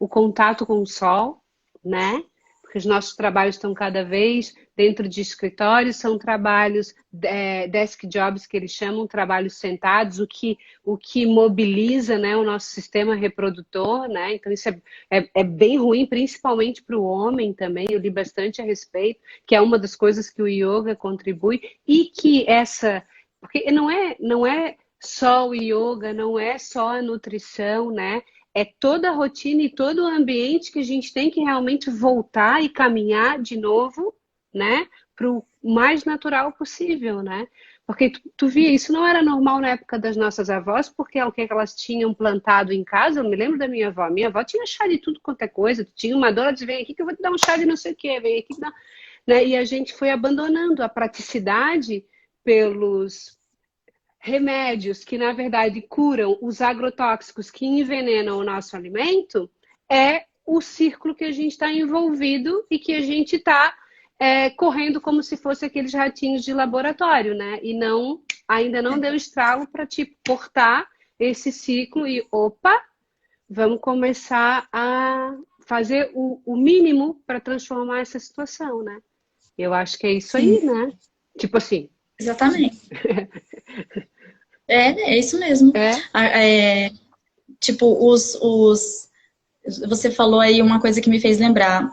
contato com o sol, né? Porque os nossos trabalhos estão cada vez dentro de escritórios, são trabalhos, desk jobs que eles chamam, trabalhos sentados, o que mobiliza, né, o nosso sistema reprodutor, né? Então isso é bem ruim, principalmente para o homem também. Eu li bastante a respeito, que é uma das coisas que o yoga contribui e que porque não é só o yoga, não é só a nutrição, né? É toda a rotina e todo o ambiente que a gente tem que realmente voltar e caminhar de novo, né? Para o mais natural possível, né? Porque tu via, isso não era normal na época das nossas avós, porque é o que elas tinham plantado em casa. Eu me lembro da minha avó. Minha avó tinha chá de tudo quanto é coisa. Tu tinha uma dor, ela dizia, vem aqui que eu vou te dar um chá de não sei o quê, vem aqui, né? E a gente foi abandonando a praticidade pelos remédios que, na verdade, curam os agrotóxicos que envenenam o nosso alimento, é o círculo que a gente está envolvido e que a gente está correndo como se fosse aqueles ratinhos de laboratório, né? E não, ainda não deu estrago para tipo, cortar esse ciclo e, opa, vamos começar a fazer o mínimo para transformar essa situação, né? Eu acho que é isso Sim, aí, né? Tipo assim, exatamente. É isso mesmo. é, É, tipo, você falou aí uma coisa que me fez lembrar,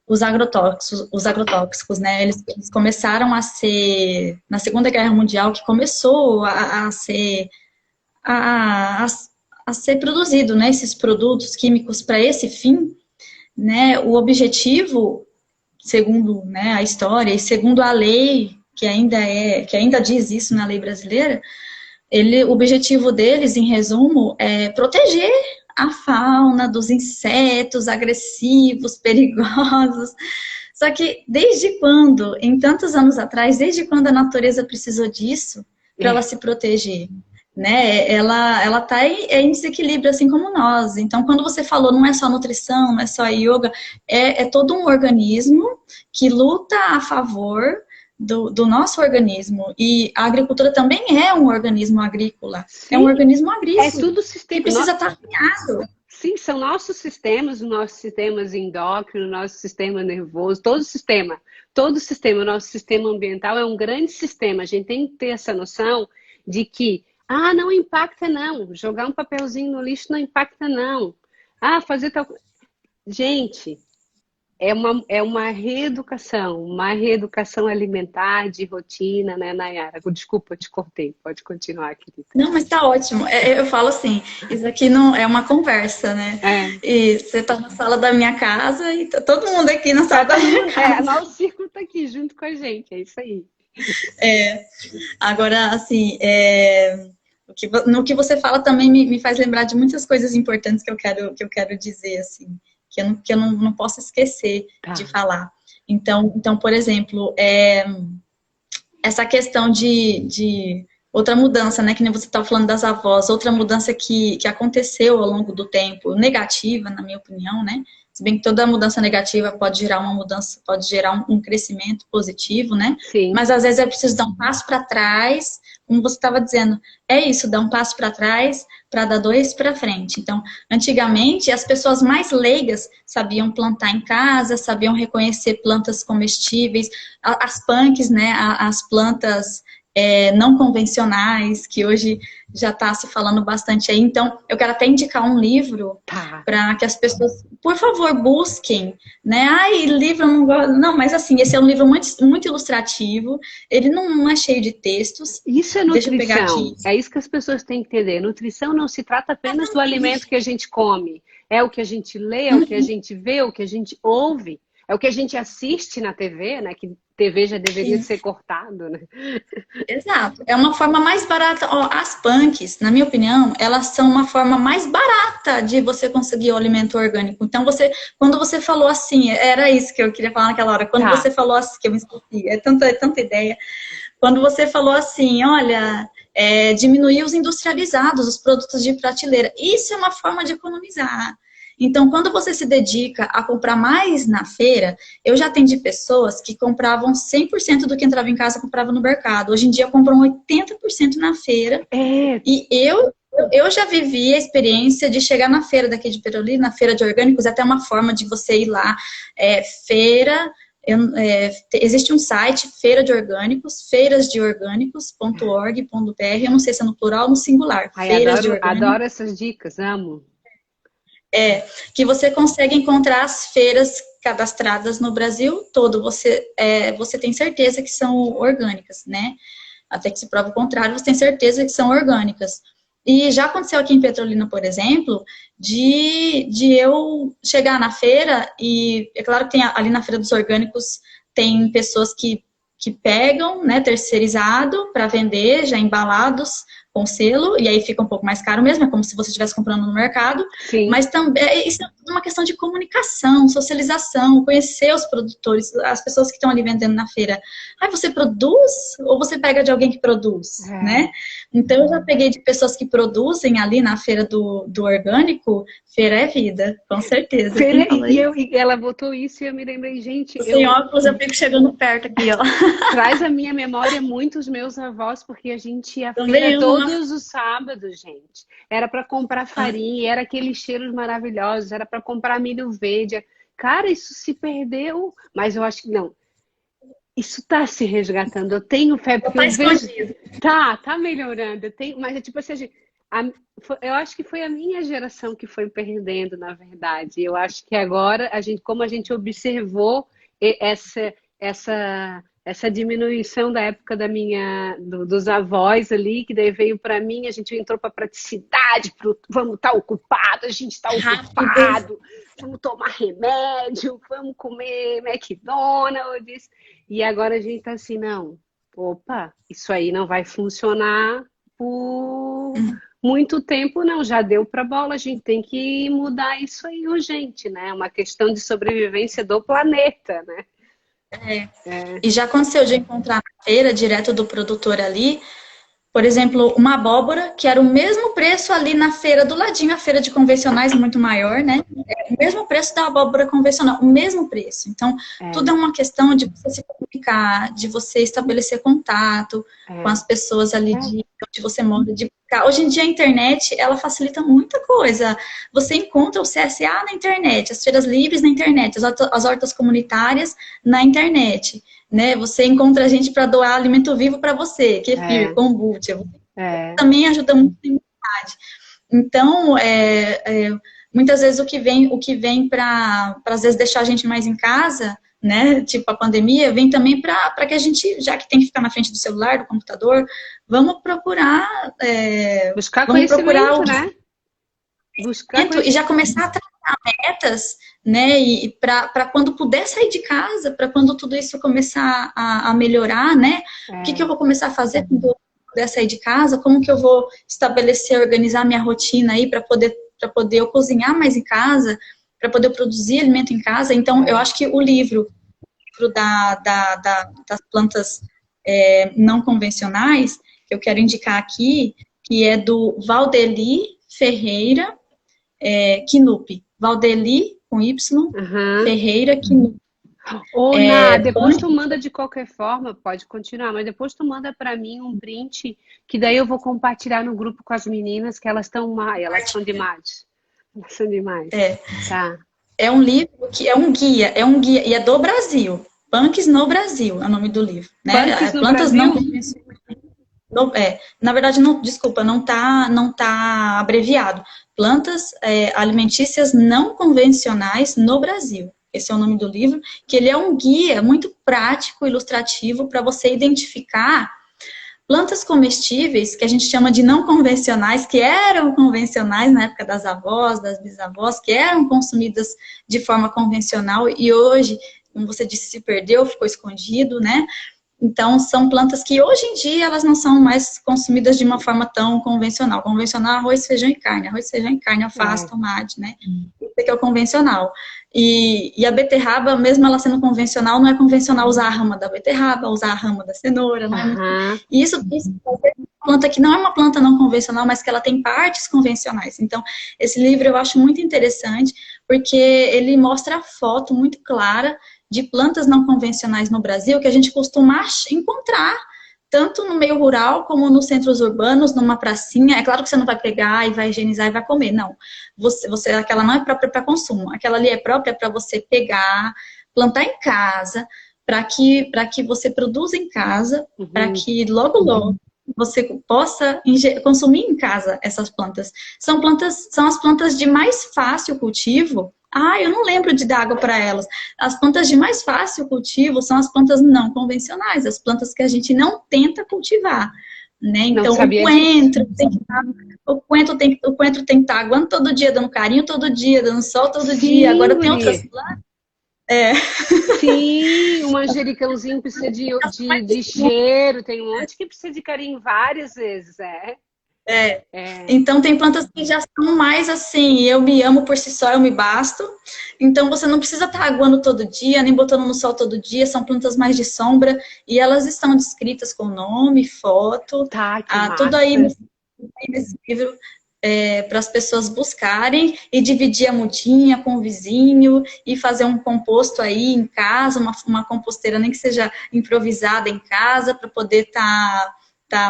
os agrotóxicos, né? Eles começaram a ser, na Segunda Guerra Mundial, que começou a, a, a ser produzido, né? Esses produtos químicos para esse fim, né? O objetivo, segundo, né, a história e segundo a lei, que ainda diz isso na lei brasileira, o objetivo deles, em resumo, é proteger a fauna dos insetos agressivos, perigosos. Só que desde quando, em tantos anos atrás, desde quando a natureza precisou disso para ela é. se proteger? Né? Ela está em desequilíbrio, assim como nós. Então, quando você falou, não é só nutrição, não é só yoga, é todo um organismo que luta a favor do nosso organismo. E a agricultura também é um organismo agrícola. É um Sim, organismo é agrícola tudo que sistema. precisa estar alinhado. Sim, são nossos sistemas, os nossos sistemas endócrinos, o nosso sistema nervoso, todo o sistema, o nosso sistema ambiental é um grande sistema. A gente tem que ter essa noção de que, não impacta não, jogar um papelzinho no lixo não impacta não. Fazer tal. Gente, é uma uma reeducação alimentar de rotina, né, Nayara? Desculpa, eu te cortei, pode continuar, querida. Não, mas tá ótimo. Eu falo assim, isso aqui não é uma conversa, né? É. E você tá na sala da minha casa e tá todo mundo aqui na Tá sala da todo minha mundo, casa. nosso círculo tá aqui junto com a gente, é isso aí. Agora, assim, no que você fala também me faz lembrar de muitas coisas importantes que eu quero dizer, assim, que eu não posso esquecer de Tá. falar. Então, por exemplo, essa questão de outra mudança, né, que nem você estava falando das avós, outra mudança que aconteceu ao longo do tempo, negativa, na minha opinião, né? Se bem que toda mudança negativa pode gerar uma mudança, pode gerar um crescimento positivo, né? Sim. Mas às vezes é preciso dar um passo para trás, como você estava dizendo, é isso, dar um passo para trás para dar dois para frente. Então, antigamente, as pessoas mais leigas sabiam plantar em casa, sabiam reconhecer plantas comestíveis, as punks, né, as plantas não convencionais, que hoje já está se falando bastante aí. Então, eu quero até indicar um livro Tá. para que as pessoas, por favor, busquem, né? Ai, livro eu não gosto. Não, mas assim, esse é um livro muito, muito ilustrativo, ele não é cheio de textos. Isso é Deixa eu pegar aqui. nutrição. É isso que as pessoas têm que entender. Nutrição não se trata apenas do alimento que a gente come. É o que a gente lê, é o que a gente vê, é o que a gente ouve, é o que a gente assiste na TV, né? Que TV já deveria Sim. ser cortado, né? Exato. É uma forma mais barata. Ó, as punks, na minha opinião, elas são uma forma mais barata de você conseguir o alimento orgânico. Então, quando você falou assim, era isso que eu queria falar naquela hora. Quando Tá. você falou assim, que eu me esqueci, é tanta ideia. Quando você falou assim, olha, diminuir os industrializados, os produtos de prateleira. Isso é uma forma de economizar. Então, quando você se dedica a comprar mais na feira, eu já atendi pessoas que compravam 100% do que entrava em casa, comprava no mercado. Hoje em dia, compram 80% na feira. É, E eu já vivi a experiência de chegar na feira daqui de Perolina, na feira de orgânicos, até uma forma de você ir lá, feira... existe um site, Feira de Orgânicos, feirasdeorgânicos.org.br, eu não sei se é no plural ou no singular, ai, feiras de orgânicos, adoro essas dicas, amo. que você consegue encontrar as feiras cadastradas no Brasil todo, você tem certeza que são orgânicas, né? Até que se prova o contrário, você tem certeza que são orgânicas. E já aconteceu aqui em Petrolina, por exemplo, de eu chegar na feira e, é claro que tem ali na Feira dos Orgânicos, tem pessoas que pegam, né, terceirizado para vender, já embalados com selo, e aí fica um pouco mais caro mesmo, é como se você estivesse comprando no mercado, Sim. mas também isso é uma questão de comunicação, socialização, conhecer os produtores, as pessoas que estão ali vendendo na feira. Ah, você produz ou você pega de alguém que produz, né? Então, eu já peguei de pessoas que produzem ali na feira do orgânico, feira é vida, com certeza. Feira, e ela botou isso e eu me lembrei, gente, sem óculos, eu fico chegando perto aqui, ó. Traz à minha memória muito os meus avós, porque a gente ia à Também feira eu, todos os sábados, gente. Era para comprar farinha, era aqueles cheiros maravilhosos, era para comprar milho verde. Cara, isso se perdeu, mas eu acho que não. Isso tá se resgatando. Eu tenho fé, porque tá eu vejo. escondido. Tá melhorando. Eu tenho, mas é tipo assim, eu acho que foi a minha geração que foi perdendo, na verdade. Eu acho que agora, como a gente observou essa diminuição da época dos avós ali, que daí veio para mim, a gente entrou para praticidade, vamos estar ocupado, a gente está ocupado, vamos tomar remédio, vamos comer McDonald's, e agora a gente está assim, não, opa, isso aí não vai funcionar por muito tempo, não, já deu para bola, a gente tem que mudar isso aí urgente, né? É uma questão de sobrevivência do planeta, né? E já aconteceu de encontrar na feira, direto do produtor ali, por exemplo, uma abóbora, que era o mesmo preço ali na feira do ladinho, a feira de convencionais muito maior, né? O mesmo preço da abóbora convencional, o mesmo preço. Então, tudo é uma questão de você se comunicar, de você estabelecer contato com as pessoas ali de onde você mora, Hoje em dia a internet, ela facilita muita coisa. Você encontra o CSA na internet, as feiras livres na internet, as hortas comunitárias na internet, né? Você encontra gente para doar alimento vivo para você, kefir, kombucha. Também ajuda muito na imunidade. Então, muitas vezes o que vem para às vezes deixar a gente mais em casa, né? Tipo a pandemia, vem também para que a gente, já que tem que ficar na frente do celular, do computador, vamos procurar buscar conhecimento, né? E já começar a traçar metas, né? E para quando puder sair de casa, para quando tudo isso começar a melhorar, né? O que eu vou começar a fazer quando eu puder sair de casa? Como que eu vou estabelecer, organizar minha rotina aí para poder eu cozinhar mais em casa, para poder produzir alimento em casa? Então, eu acho que o livro das plantas não convencionais, que eu quero indicar aqui, que é do Valdeli Ferreira Knupp. Valdeli, com Y, Ferreira Knupp. Depois tu manda de qualquer forma, pode continuar, mas depois tu manda para mim um print, que daí eu vou compartilhar no grupo com as meninas, que elas são demais. Elas são demais. Tá. É um livro que é um guia, e é do Brasil. Punks no Brasil é o nome do livro. Né? Punks no Plantas Brasil? Na verdade, desculpa, não tá abreviado. Plantas alimentícias não convencionais no Brasil. Esse é o nome do livro, que ele é um guia muito prático, ilustrativo, para você identificar plantas comestíveis, que a gente chama de não convencionais, que eram convencionais na época das avós, das bisavós, que eram consumidas de forma convencional e hoje como você disse, se perdeu, ficou escondido, né? Então, são plantas que hoje em dia elas não são mais consumidas de uma forma tão convencional. Convencional, arroz, feijão e carne. Arroz, feijão e carne, alface, tomate, né? Isso aqui é o convencional. E a beterraba, mesmo ela sendo convencional, não é convencional usar a rama da beterraba, usar a rama da cenoura, não é muito... E isso é uma planta que não é uma planta não convencional, mas que ela tem partes convencionais. Então, esse livro eu acho muito interessante, porque ele mostra a foto muito clara de plantas não convencionais no Brasil que a gente costuma encontrar tanto no meio rural como nos centros urbanos, numa pracinha. É claro que você não vai pegar e vai higienizar e vai comer, não. Aquela não é própria para consumo. Aquela ali é própria para você pegar, plantar em casa, para que você produza em casa, para que logo você possa consumir em casa essas plantas. São as plantas de mais fácil cultivo. Eu não lembro de dar água para elas. As plantas de mais fácil cultivo são as plantas não convencionais, as plantas que a gente não tenta cultivar, né? Então, o coentro tem que estar aguando todo dia, dando carinho todo dia, dando sol todo dia. Agora tem outras plantas. Sim, o manjericãozinho precisa de cheiro, tem um monte que precisa de carinho várias vezes, Então tem plantas que já são mais assim, eu me amo por si só, eu me basto. Então você não precisa estar aguando todo dia, nem botando no sol todo dia, são plantas mais de sombra e elas estão descritas com nome, foto, tudo aí nesse livro para as pessoas buscarem e dividir a mudinha com o vizinho e fazer um composto aí em casa, uma composteira nem que seja improvisada em casa para poder tá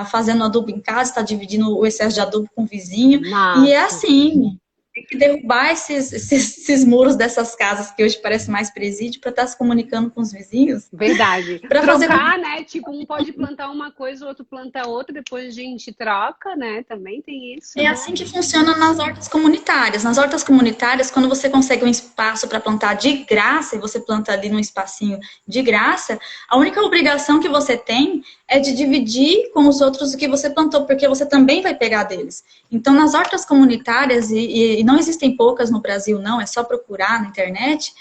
fazendo adubo em casa, está dividindo o excesso de adubo com o vizinho. Nossa. E é assim, tem que derrubar esses muros dessas casas que hoje parece mais presídio para estar se comunicando com os vizinhos. Verdade. Para trocar, né? Tipo, um pode plantar uma coisa, o outro planta outra, depois a gente troca, né? Também tem isso. É assim que funciona nas hortas comunitárias. Nas hortas comunitárias, quando você consegue um espaço para plantar de graça, e você planta ali num espacinho de graça, a única obrigação que você tem é de dividir com os outros o que você plantou, porque você também vai pegar deles. Então, nas hortas comunitárias, e não existem poucas no Brasil, não, é só procurar na internet,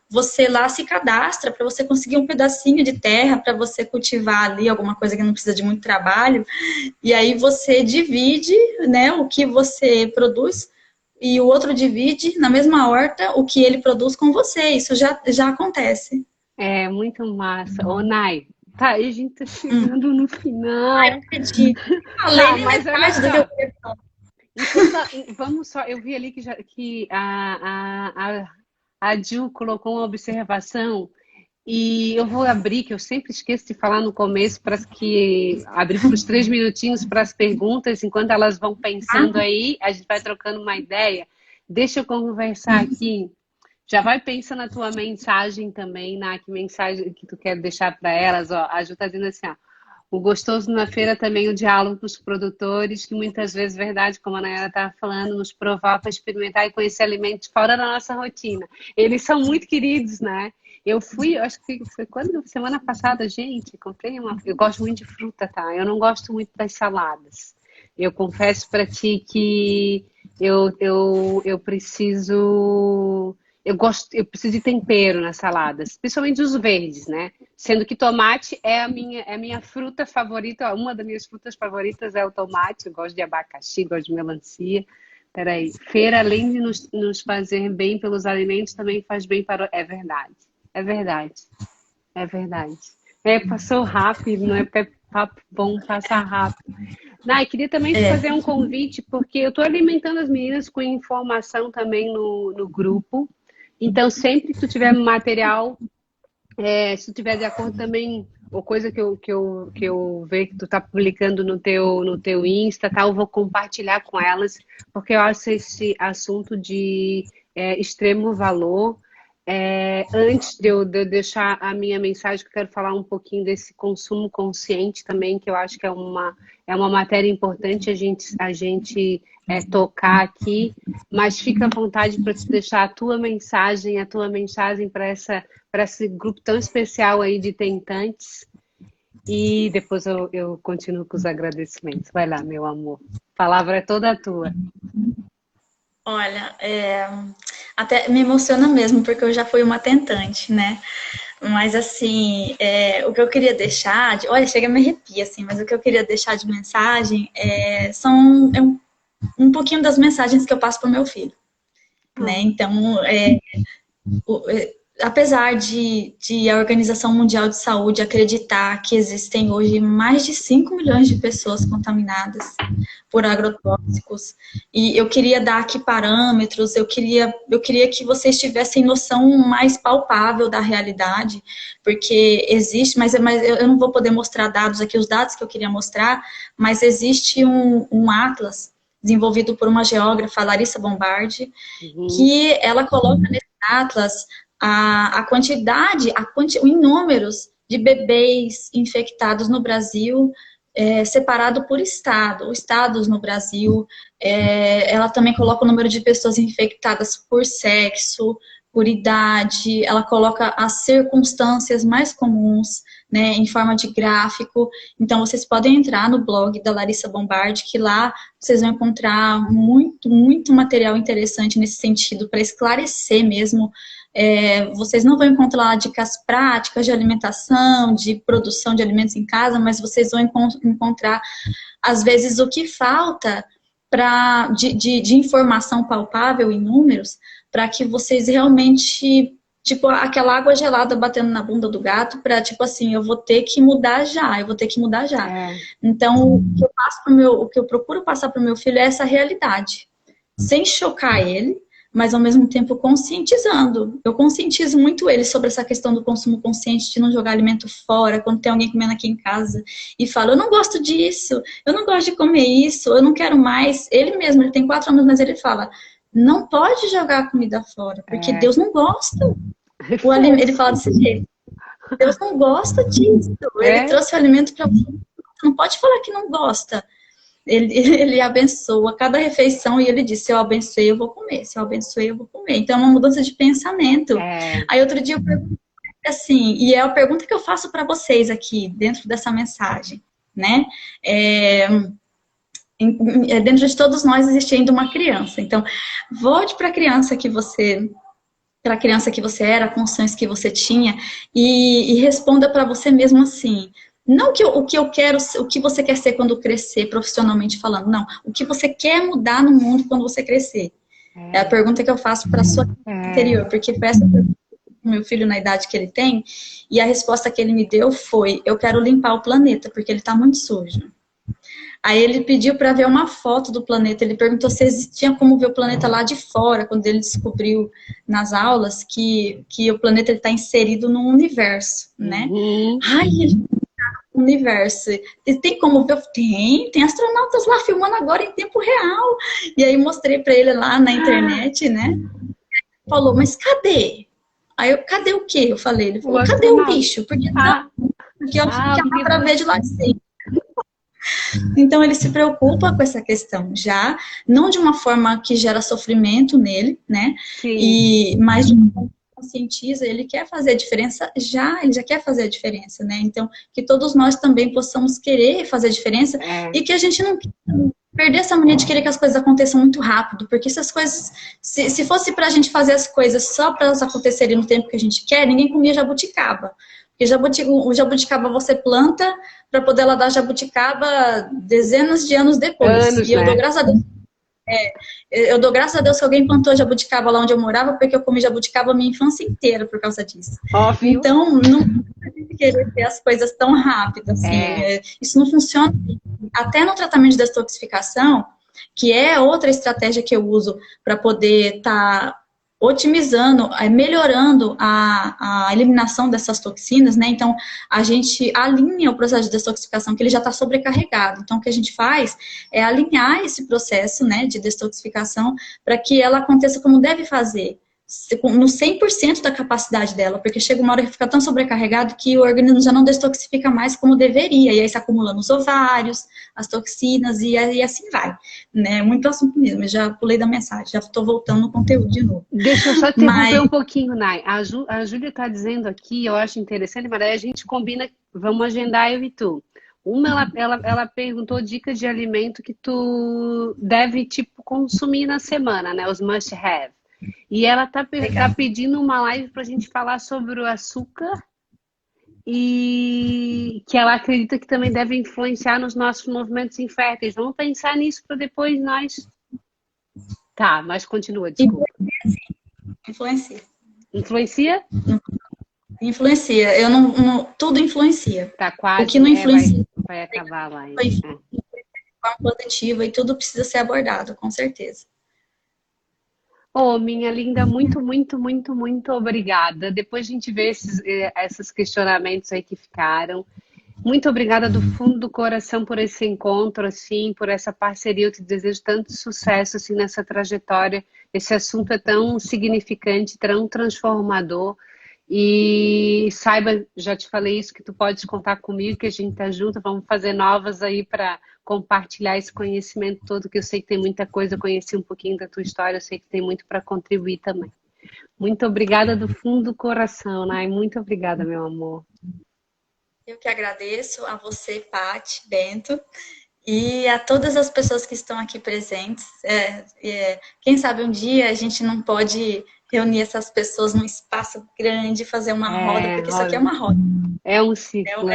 você lá se cadastra para você conseguir um pedacinho de terra para você cultivar ali alguma coisa que não precisa de muito trabalho, e aí você divide, né, o que você produz, e o outro divide na mesma horta o que ele produz com você. Isso já acontece. É muito massa. Ô, Nai, tá, a gente tá chegando no final. Eu acredito. Falei, mas olha só. Vamos só, eu vi ali que a Gil colocou uma observação e eu vou abrir, que eu sempre esqueço de falar no começo, para que abrir por uns 3 minutinhos para as perguntas, enquanto elas vão pensando aí, a gente vai trocando uma ideia. Deixa eu conversar aqui. Já vai pensando na tua mensagem também, que mensagem que tu quer deixar para elas. Ó, a Ju está dizendo assim, ó, o gostoso na feira também o diálogo com os produtores, que muitas vezes, verdade, como a Nayara estava falando, nos provoca a experimentar e conhecer alimentos fora da nossa rotina. Eles são muito queridos, né? Eu acho que foi semana passada, gente, comprei eu gosto muito de fruta, tá? Eu não gosto muito das saladas. Eu confesso para ti que eu preciso... Eu preciso de tempero nas saladas, principalmente os verdes, né? Sendo que tomate é a minha fruta favorita, uma das minhas frutas favoritas é o tomate. Eu gosto de abacaxi, gosto de melancia. Peraí, feira, além de nos fazer bem pelos alimentos, também faz bem para... É verdade, é verdade, é verdade. Passou rápido, não é porque é papo bom, passa rápido. Nai, queria também te fazer um convite, porque eu estou alimentando as meninas com informação também no grupo. Então, sempre que tu tiver material, se tu tiver de acordo também, ou coisa que eu ver que tu tá publicando no teu Insta, tá, eu vou compartilhar com elas, porque eu acho esse assunto de extremo valor. Antes de eu deixar a minha mensagem, que eu quero falar um pouquinho desse consumo consciente também, que eu acho que é uma matéria importante a gente tocar aqui, mas fica à vontade para te deixar a tua mensagem para esse grupo tão especial aí de tentantes, e depois eu continuo com os agradecimentos. Vai lá, meu amor, a palavra é toda tua. Olha, até me emociona mesmo, porque eu já fui uma tentante, né? Mas assim, o que eu queria deixar, olha, chega a me arrepia, assim, mas o que eu queria deixar de mensagem são um pouquinho das mensagens que eu passo para o meu filho, né? Então, apesar de a Organização Mundial de Saúde acreditar que existem hoje mais de 5 milhões de pessoas contaminadas por agrotóxicos, e eu queria dar aqui parâmetros, eu queria que vocês tivessem noção mais palpável da realidade, porque existe, mas eu não vou poder mostrar dados aqui, os dados que eu queria mostrar, mas existe um atlas desenvolvido por uma geógrafa, Larissa Bombardi, que ela coloca nesse atlas a quantidade, em números de bebês infectados no Brasil, separado por estado, os estados no Brasil. Ela também coloca o número de pessoas infectadas por sexo, por idade, ela coloca as circunstâncias mais comuns, né, em forma de gráfico. Então, vocês podem entrar no blog da Larissa Bombardi, que lá vocês vão encontrar muito, muito material interessante nesse sentido, para esclarecer mesmo. Vocês não vão encontrar lá dicas práticas de alimentação, de produção de alimentos em casa, mas vocês vão encontrar, às vezes, o que falta de informação palpável em números, para que vocês realmente, tipo, aquela água gelada batendo na bunda do gato, para, tipo assim, eu vou ter que mudar já, eu vou ter que mudar já. Então, o que eu procuro passar para o meu filho é essa realidade, sem chocar ele, mas ao mesmo tempo conscientizando. Eu conscientizo muito ele sobre essa questão do consumo consciente, de não jogar alimento fora, quando tem alguém comendo aqui em casa, e fala, eu não gosto disso, eu não gosto de comer isso, eu não quero mais. Ele mesmo, ele tem 4 anos, mas ele fala, não pode jogar a comida fora, porque Deus não gosta. Ele fala desse jeito. Deus não gosta disso. Ele trouxe o alimento para você. Você não pode falar que não gosta. Ele abençoa cada refeição e ele diz, se eu abençoei, eu vou comer. Se eu abençoei, eu vou comer. Então é uma mudança de pensamento. Aí outro dia eu perguntei assim, e é a pergunta que eu faço para vocês aqui, dentro dessa mensagem, né? Dentro de todos nós existe ainda uma criança. Então, volte para a criança que você era, com os sonhos que você tinha, e responda para você mesmo assim, não o que eu quero, o que você quer ser quando crescer, profissionalmente falando, não, o que você quer mudar no mundo quando você crescer. É a pergunta que eu faço para a sua interior, porque foi essa pergunta pro meu filho na idade que ele tem, e a resposta que ele me deu foi, eu quero limpar o planeta, porque ele está muito sujo. Aí ele pediu para ver uma foto do planeta. Ele perguntou se existia como ver o planeta lá de fora, quando ele descobriu nas aulas que o planeta está inserido num universo, né? Ai, universo. E tem como ver? Tem astronautas lá filmando agora em tempo real. E aí mostrei para ele lá na internet, né? Ele falou, mas cadê? Aí eu, cadê o quê? Eu falei, ele falou, cadê o bicho? Porque eu acho que dá para ver de lá de cima. Então ele se preocupa com essa questão já, não de uma forma que gera sofrimento nele, né? Mas de uma forma que conscientiza, ele quer fazer a diferença ele já quer fazer a diferença, né? Então, que todos nós também possamos querer fazer a diferença e que a gente não perder essa mania de querer que as coisas aconteçam muito rápido, porque se as coisas, se fosse pra gente fazer as coisas só para elas acontecerem no tempo que a gente quer, ninguém comia jabuticaba. Porque o jabuticaba você planta para poder ela dar jabuticaba dezenas de anos depois. E eu dou graças a Deus. Eu dou graças a Deus que alguém plantou jabuticaba lá onde eu morava, porque eu comi jabuticaba a minha infância inteira por causa disso. Óbvio. Então, não querer ter as coisas tão rápido, assim. Isso não funciona. Até no tratamento de detoxificação, que é outra estratégia que eu uso para poder estar otimizando, melhorando a eliminação dessas toxinas, né? Então, a gente alinha o processo de detoxificação, que ele já está sobrecarregado. Então, o que a gente faz é alinhar esse processo, né, de detoxificação para que ela aconteça como deve fazer, no 100% da capacidade dela, porque chega uma hora que fica tão sobrecarregado que o organismo já não detoxifica mais como deveria, e aí se acumula nos ovários, as toxinas, e assim vai, né? Muito assunto mesmo, eu já pulei da mensagem, já estou voltando no conteúdo de novo. Deixa eu só interromper um pouquinho, Nai. A Júlia está dizendo aqui, eu acho interessante, mas aí a gente combina, vamos agendar eu e tu. Ela perguntou dicas de alimento que tu deve, tipo, consumir na semana, né? Os must have. E ela tá pedindo uma live pra gente falar sobre o açúcar e que ela acredita que também deve influenciar nos nossos movimentos inférteis. Vamos pensar nisso para depois nós. Tá, mas continua, desculpa. Influencia. Influencia? Influencia. Tudo influencia. Tá quase, o que não influencia vai acabar lá. vai forma positiva e tudo precisa ser abordado, com certeza. Oh, minha linda, muito, muito, muito, muito obrigada. Depois a gente vê esses questionamentos aí que ficaram. Muito obrigada do fundo do coração por esse encontro, assim, por essa parceria. Eu te desejo tanto sucesso, assim, nessa trajetória. Esse assunto é tão significante, tão transformador. E saiba, já te falei isso, que tu podes contar comigo, que a gente tá junto. Vamos fazer novas aí para compartilhar esse conhecimento todo, que eu sei que tem muita coisa. Eu conheci um pouquinho da tua história, eu sei que tem muito para contribuir também. Muito obrigada do fundo do coração, Nai. Muito obrigada, meu amor. Eu que agradeço a você, Paty, Bento, e a todas as pessoas que estão aqui presentes. Quem sabe um dia a gente não pode reunir essas pessoas num espaço grande, fazer uma roda, porque isso aqui é uma roda. É um ciclo,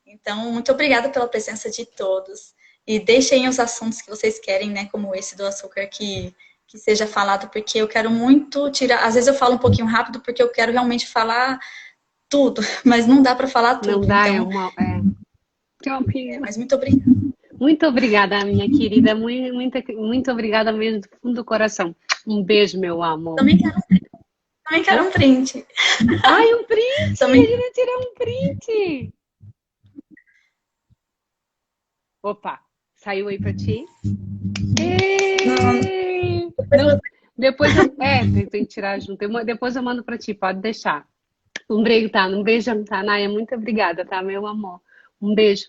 Então, muito obrigada pela presença de todos. E deixem os assuntos que vocês querem, né, como esse do açúcar, que seja falado, porque eu quero muito tirar. Às vezes eu falo um pouquinho rápido, porque eu quero realmente falar tudo, mas não dá para falar tudo. Não dá, então, mas muito obrigada. Muito obrigada, minha querida. Muito obrigada mesmo do fundo do coração. Um beijo, meu amor. Também quero um print. Ai, um print! Também... A gente tirar um print! Opa, saiu aí pra ti? Não, depois tem que tirar junto. Depois eu mando pra ti, pode deixar. Um beijo, tá? Um beijo, tá, Naya? Muito obrigada, tá, meu amor? Um beijo.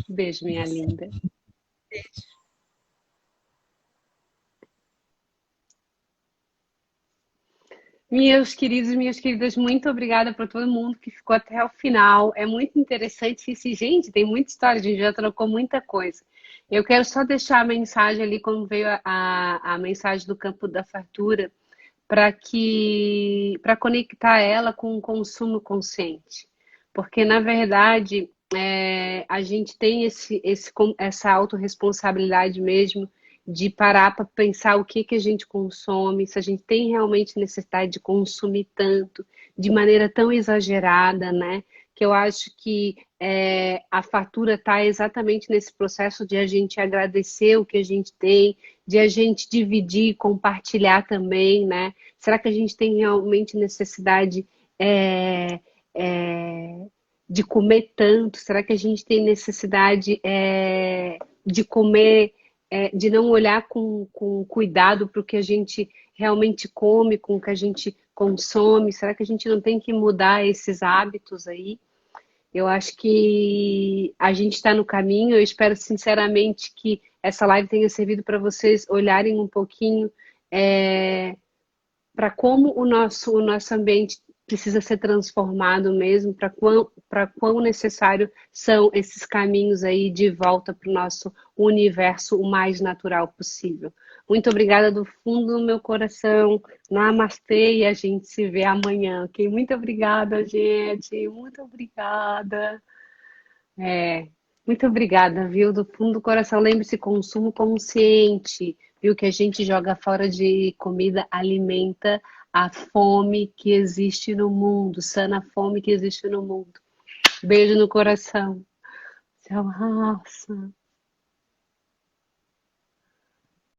Um beijo, minha linda. Beijo. Meus queridos e minhas queridas, muito obrigada para todo mundo que ficou até o final. É muito interessante isso. Gente, tem muita história, a gente já trocou muita coisa. Eu quero só deixar a mensagem ali, como veio a mensagem do campo da fartura, para conectar ela com o consumo consciente. Porque, na verdade, a gente tem essa autorresponsabilidade mesmo de parar para pensar o que a gente consome, se a gente tem realmente necessidade de consumir tanto, de maneira tão exagerada, né? Que eu acho que a fartura está exatamente nesse processo de a gente agradecer o que a gente tem, de a gente dividir, compartilhar também, né? Será que a gente tem realmente necessidade de comer tanto? Será que a gente tem necessidade de comer, de não olhar com cuidado para o que a gente realmente come, com o que a gente consome? Será que a gente não tem que mudar esses hábitos aí? Eu acho que a gente está no caminho. Eu espero sinceramente que essa live tenha servido para vocês olharem um pouquinho para como o nosso ambiente precisa ser transformado mesmo, para quão necessário são esses caminhos aí de volta para o nosso universo o mais natural possível. Muito obrigada do fundo do meu coração. Namastê e a gente se vê amanhã, ok? Muito obrigada, gente. Muito obrigada. Muito obrigada, viu? Do fundo do coração. Lembre-se, consumo consciente, viu? Que a gente joga fora de comida alimenta a fome que existe no mundo, sana a fome que existe no mundo. Beijo no coração. Seu raça.